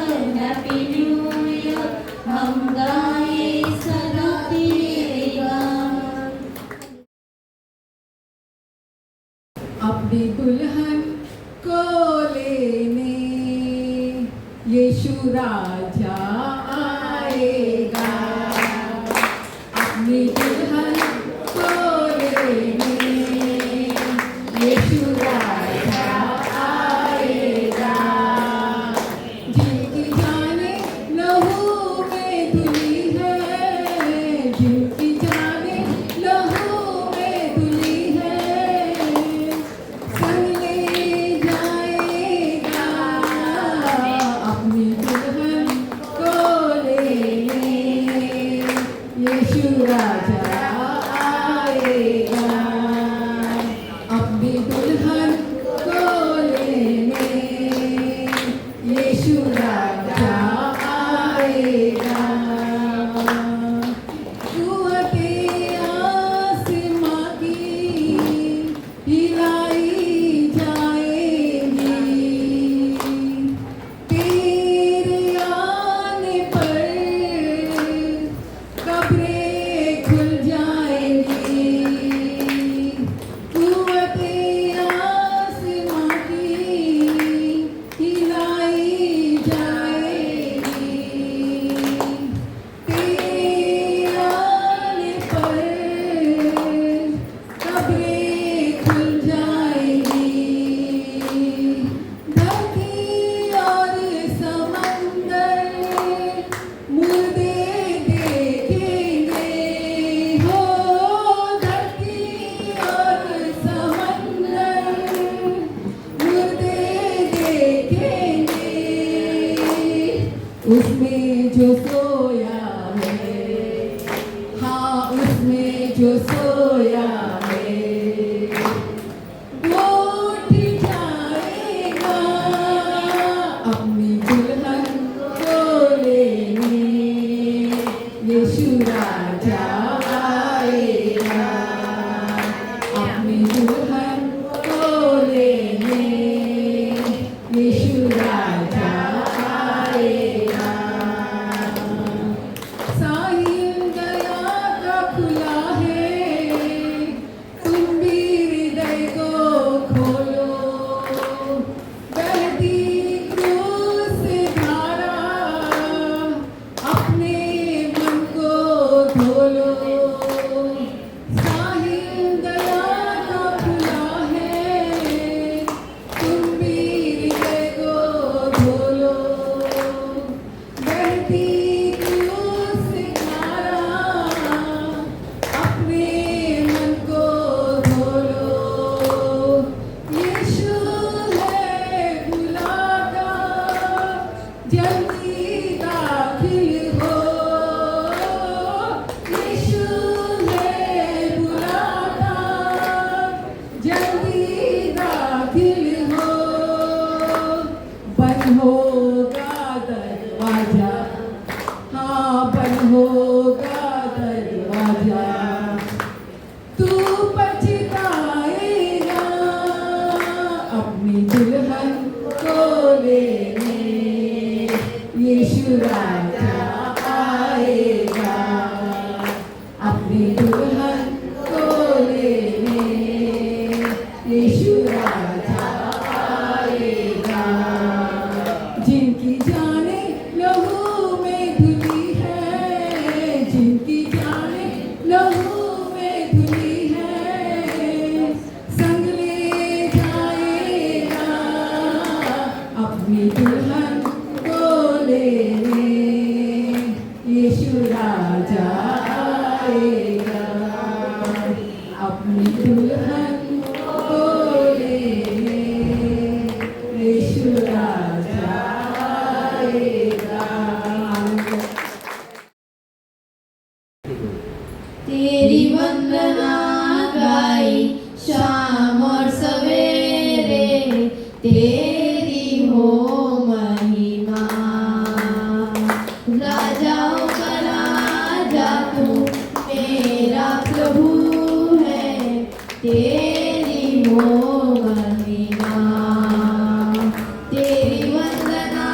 हम गाए सदा तेरे गान। अपनी दुल्हन को लेने यीशु राजा आएगा। अपनी दुल्हन को लेने यीशु राजा आएगा। जिनकी जाने लहू में धुली है, जिनकी जाने लहू में धुली है, संग ले जाएगा अपनी दुल्हन को लेने यीशु राजा आएगा। अपनी दुल्हन को लेने यीशु राजा आएगा। कुव्वते आसमां की हिलाई जाएगी, तेरे आने पर कब्रें खुल जाएंगी। कुव्वते आसमां की हिलाई जाएगी, तेरे आने पर कब्रें खुल जाएगी। धरती और समंदर मुर्दे देखेंगे, हो धरती और समंदर मुर्दे देखेंगे। उसमें जो सोया है, हाँ उसमें जो सोया है, वो उठ जाएगा अपनी दुल्हन को लेने यीशु राजा आएगा। अपनी दुल्हन को लेने यीशु राजा आएगा। साहिल दया का खुला है, तुम भी हृदय को खोलो। बहती क्रूस धारा धोलो साहिल दया का खुला है तुम भी हृदय को धोलो बहती क्यों से धारा अपने मन को धोलो यीशु है बुलाता जल्दी दाखिल हो यीशु है बुलाता जल्दी दाखिल हो बंद होगा दरवाजा हाँ बंद होगा दरवाजा तू पछताएगा अपनी दुल्हन को लेने यीशु राजा आएगा अपनी दुल्हन को लेने यीशु राजा आएगा जिनकी जाने लहू में धुली है जिनकी जाने लहू में धुली है संग ले जाएगा अपनी दुल्हन को लेने यीशु राजा आएगा अपनी दुल्हन को लेने यीशु राजा आएगा तेरी वंदना गाई शाम और सवेरे तेरी हो महिमा राजाओं का राजा तू मेरा प्रभु है तेरी हो महिमा तेरी वंदना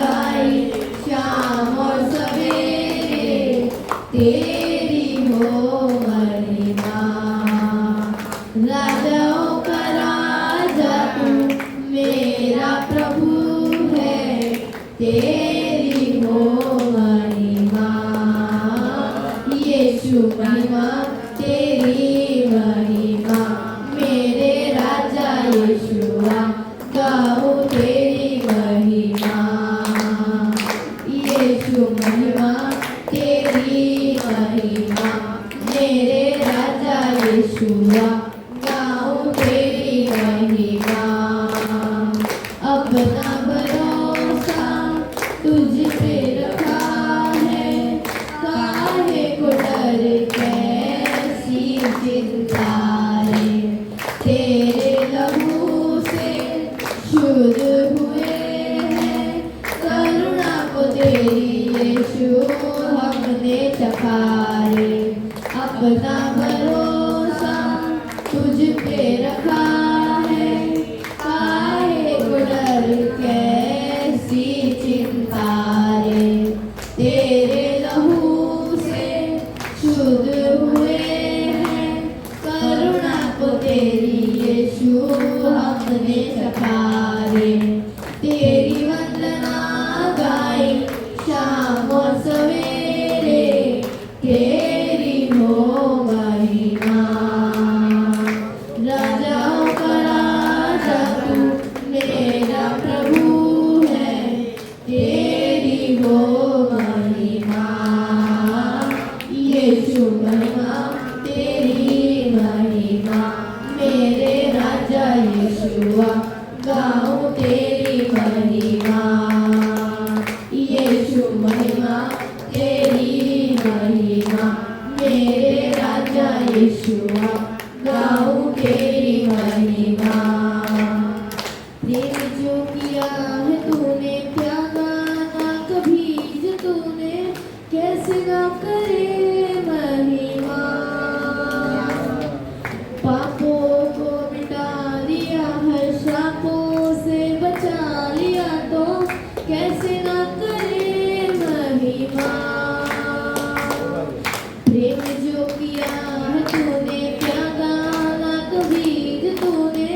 गाई शाम और सवेरे तेरी हो महिमा राजाओं का राजा तू मेरा प्रभु है तेरी हो महिमा यीशु महिमा तेरी महिमा मेरे राजा यीशुआ गाओ तेरी महिमा यीशु महिमा तेरी महिमा मेरे राजा यीशुआ गाओ तेरी महिमा अपना भरोसा तुझ पे रखा है काहे को डर कैसी चिंता रे तेरे लहू से शुद्ध हुए हैं करुणा को तेरी यीशु हमने चखा रे अपना भरोसा तुझ पे रखा है काहे को डर कैसी चिंता रे तेरे लहू से शुद्ध हुए हैं करुणा को तेरी यीशु हमने चखा रे तेरी वंदना गाई शाम और सवेरे तेरी हो महिमा राजाओं का राजा तू मेरा प्रभु है तेरी हो महिमा यीशु महिमा तेरी महिमा मेरे राजा यीशुआ गाओ तेरी महिमा यीशु महिमा तेरी महिमा मेरे राजा यीशुआ गाओ तेरी महिमा प्रेम जो किया है तूने क्या गाना कभी जो तूने कैसे ना करे महिमा पापों को मिटा दिया है श्रापों से बचा लिया तो कैसे ना करे महिमा प्रेम जो किया है तूने क्या गाना कभी तूने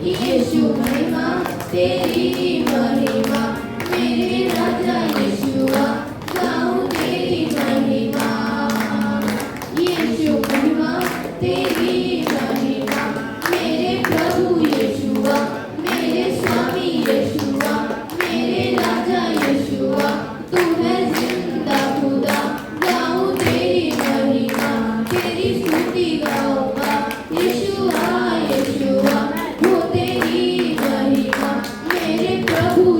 यीशु महिमा तेरी महिमा, मेरे राजा यीशुआ गाऊं तेरी महिमा। यीशु महिमा तेरी महिमा, मेरे प्रभु यीशुआ, मेरे स्वामी यीशुआ, मेरे राजा यीशुआ, तू है जिंदा खुदा, गाऊं तेरी महिमा, तेरी स्तुति गाऊंगा यीशुआ यीशुआ, हो तेरी महिमा, मेरे प्रभु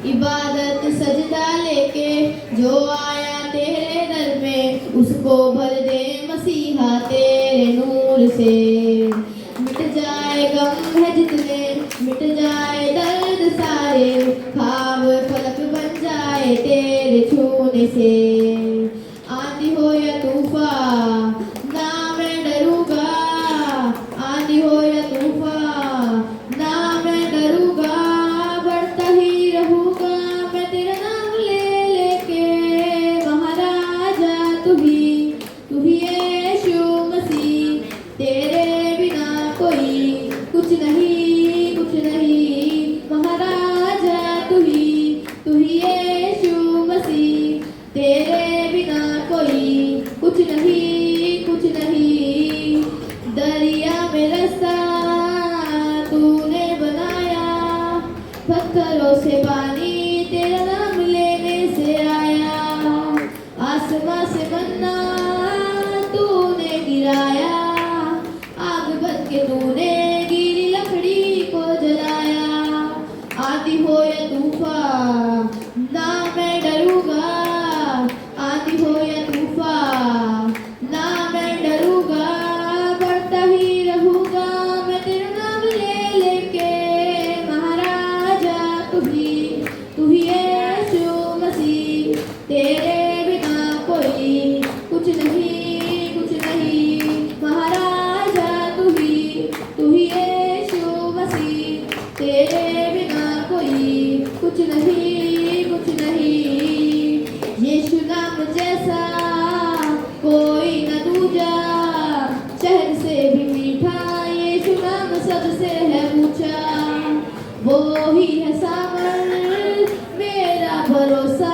इबादत सजदा लेके जो आया तेरे दर में, उसको भर दे मसीहा तेरे नूर से। मिट जाए गम है जितने, मिट जाए दर्द सारे, खाब फलक बन जाए तेरे छूने से। आंधी हो या तूफान ना मैं डरूंगा, आंधी हो या तूफान ना मैं डरूंगा, बढ़ता ही रहूंगा मैं तेरा नाम ले लेके। महाराजा तू ही यीशु मसीह, तेरे बिना कोई कुछ नहीं, कुछ नहीं। महाराजा तू ही यीशु मसीह, तेरे बिना कोई कुछ नहीं, कुछ नहीं। दरिया में रास्ता तूने बनाया, पत्थरों से पानी तेरा नाम लेने से आया। आसमां से मन्ना तूने गिराया, आग बन के तूने गीली लकड़ी को जलाया। आंधी हो या तूफान ना मैं डरूंगा, आंधी हो या तूफान ना मैं डरूंगा, बढ़ता ही रहूंगा मैं तेरा नाम ले लेके। महाराजा तू ही यीशु मसीह, तेरे बिना कोई कुछ नहीं, कुछ नहीं। महाराजा तू ही यीशु मसीह, तेरे बिना कोई कुछ नहीं, कुछ नहीं। यीशु नाम जैसा कोई न दूजा, शहद से भी मीठा यीशु नाम सबसे है ऊंचा। वो ही है सामर मेरा भरोसा,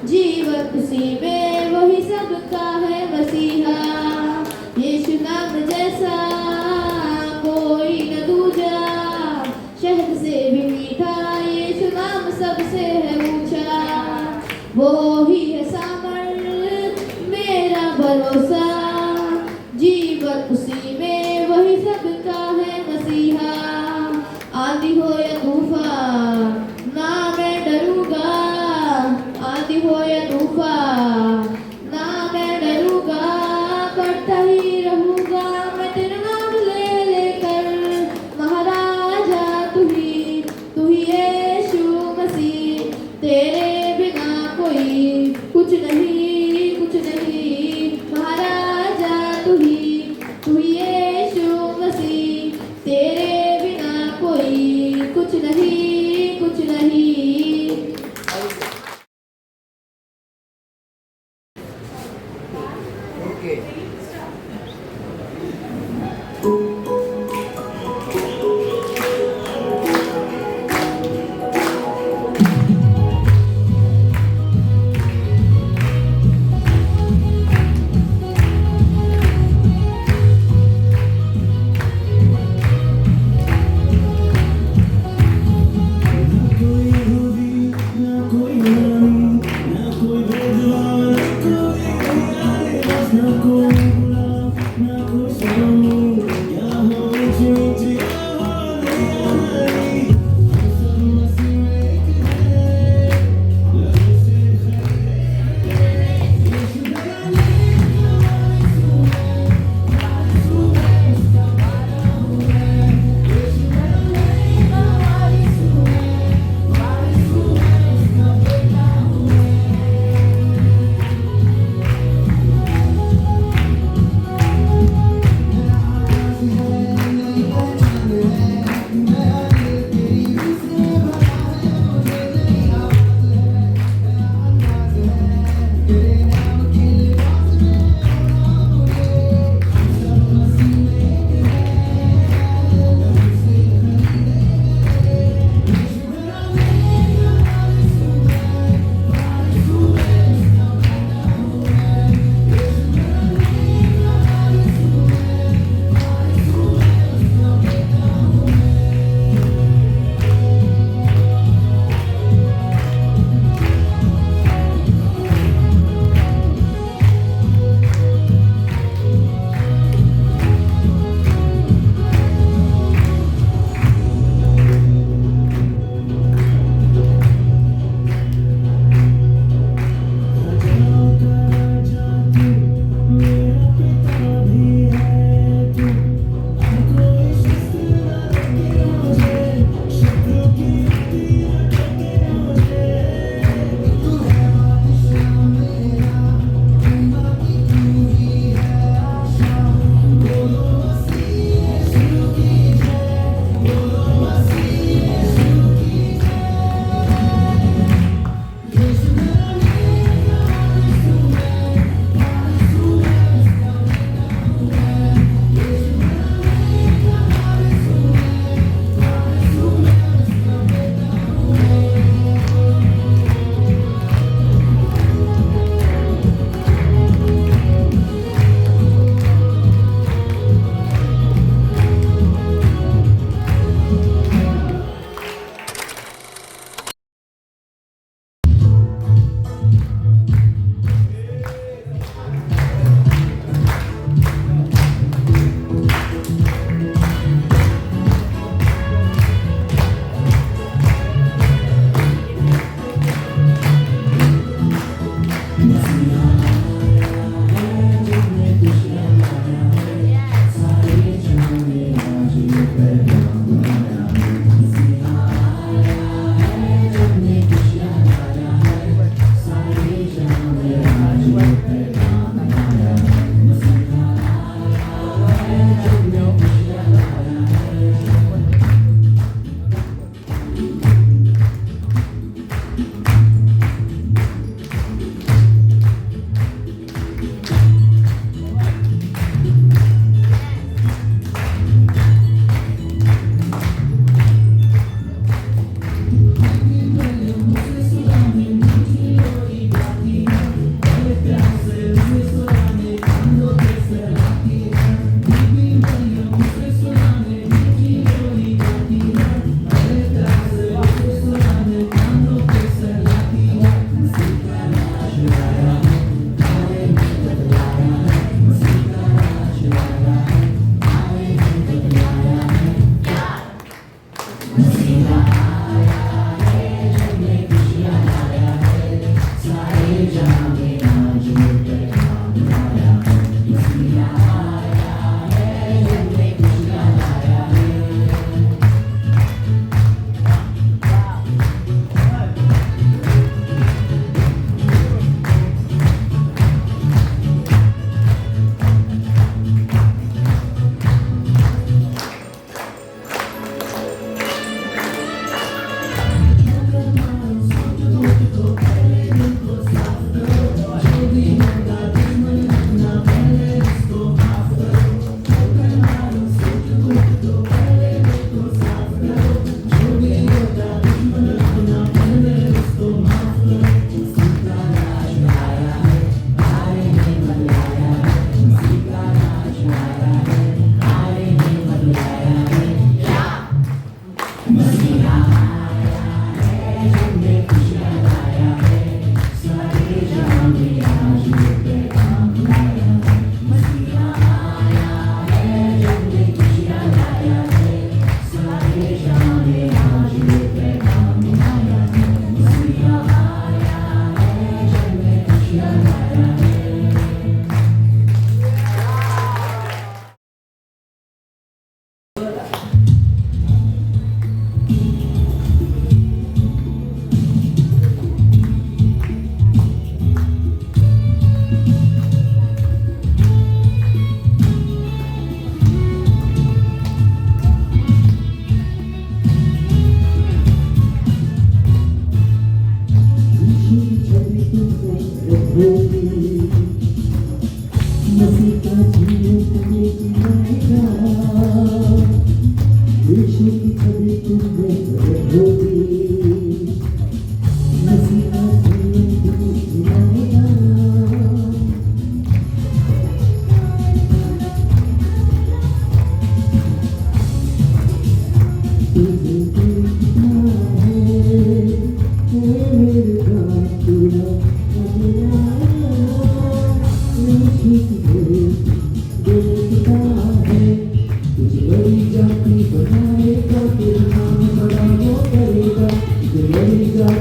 जीवन उसी में वही सबका है मसीहा। यीशु नाम जैसा कोई न दूजा, शहद से भी मीठा यीशु नाम सबसे है ऊंचा। वो ही है सामर मेरा भरोसा, जीवन उसी में वही सबका है मसीहा। आंधी हो या तूफान ना मैं डरूंगा, आंधी हो या तूफान ना मैं डरूंगा, बढ़ता ही रहूंगा मैं तेरा नाम ले लेकर। महाराजा तू ही यीशु मसीह, तेरे बिना कोई कुछ नहीं, कुछ नहीं। महाराज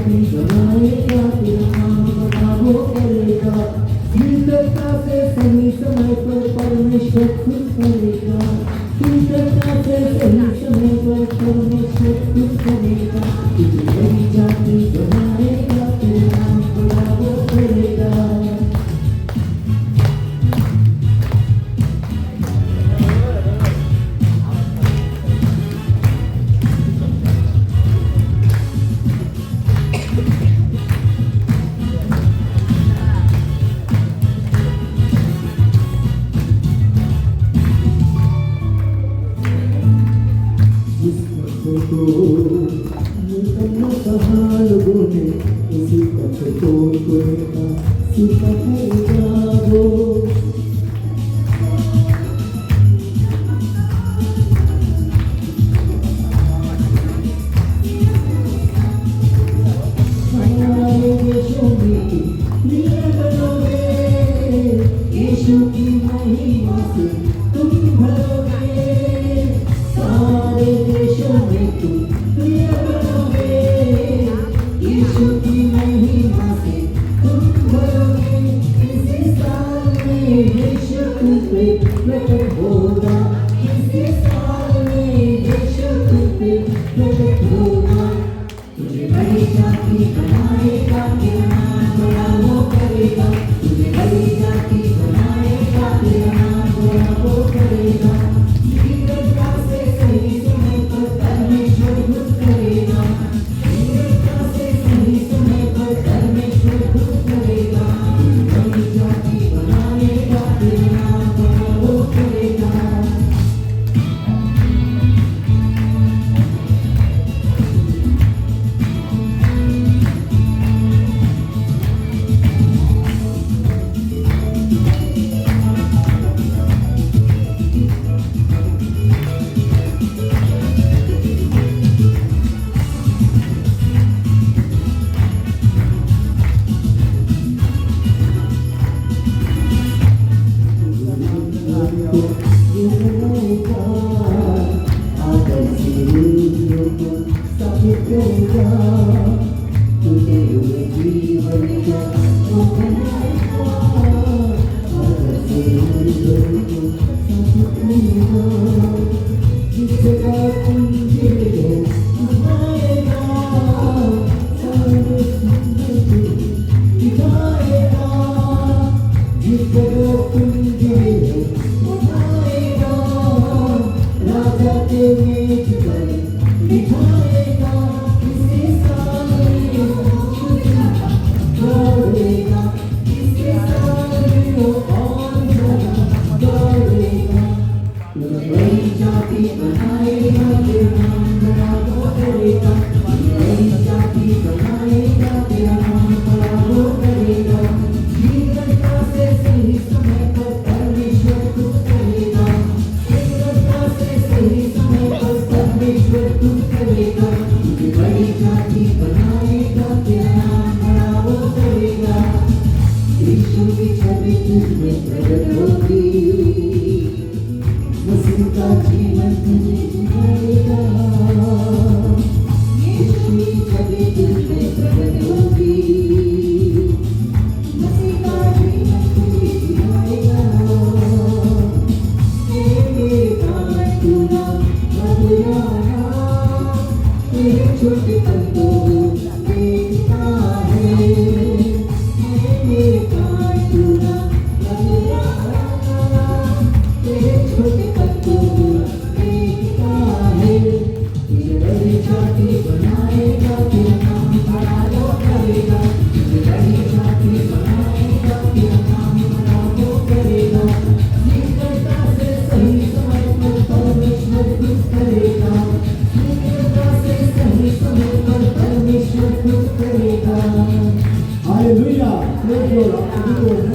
जाति बनाएगा, तेरा नाम बड़ा वो करेगा। तीव्रता से सही समय पर परमेश्वर खुद करेगा, तीव्रता से सही समय पर परमेश्वर खुद करेगा। तुझे बड़ी जाति बनाएगा, तेरा नाम बड़ा वो करेगा। उसी पथ को देखा सिखाएगा वो। सारे देशों में प्रिय बनोगे, यीशु की महिमा से तुम भरोगे। सारे देशों में तुम प्रिय बनोगे, यीशु की महिमा से तुम भरोगे। इसी साल में यीशु तुम पे प्रकट होगा, इसी साल में यीशु तुम पे प्रकट होगा। तुझे बड़ी जाति बनाएगा, तेरा नाम बड़ा वो करेगा। तुझे बड़ी जाति बनाएगा, तेरा नाम बड़ा वो करेगा। तीव्रता से सही समय पर परमेश्वर खुद करेगा, तीव्रता से सही समय पर परमेश्वर खुद करेगा। तुझे बड़ी जाति बनाएगा, तेरा नाम बड़ा वो करेगा। Hallelujah. Praise God.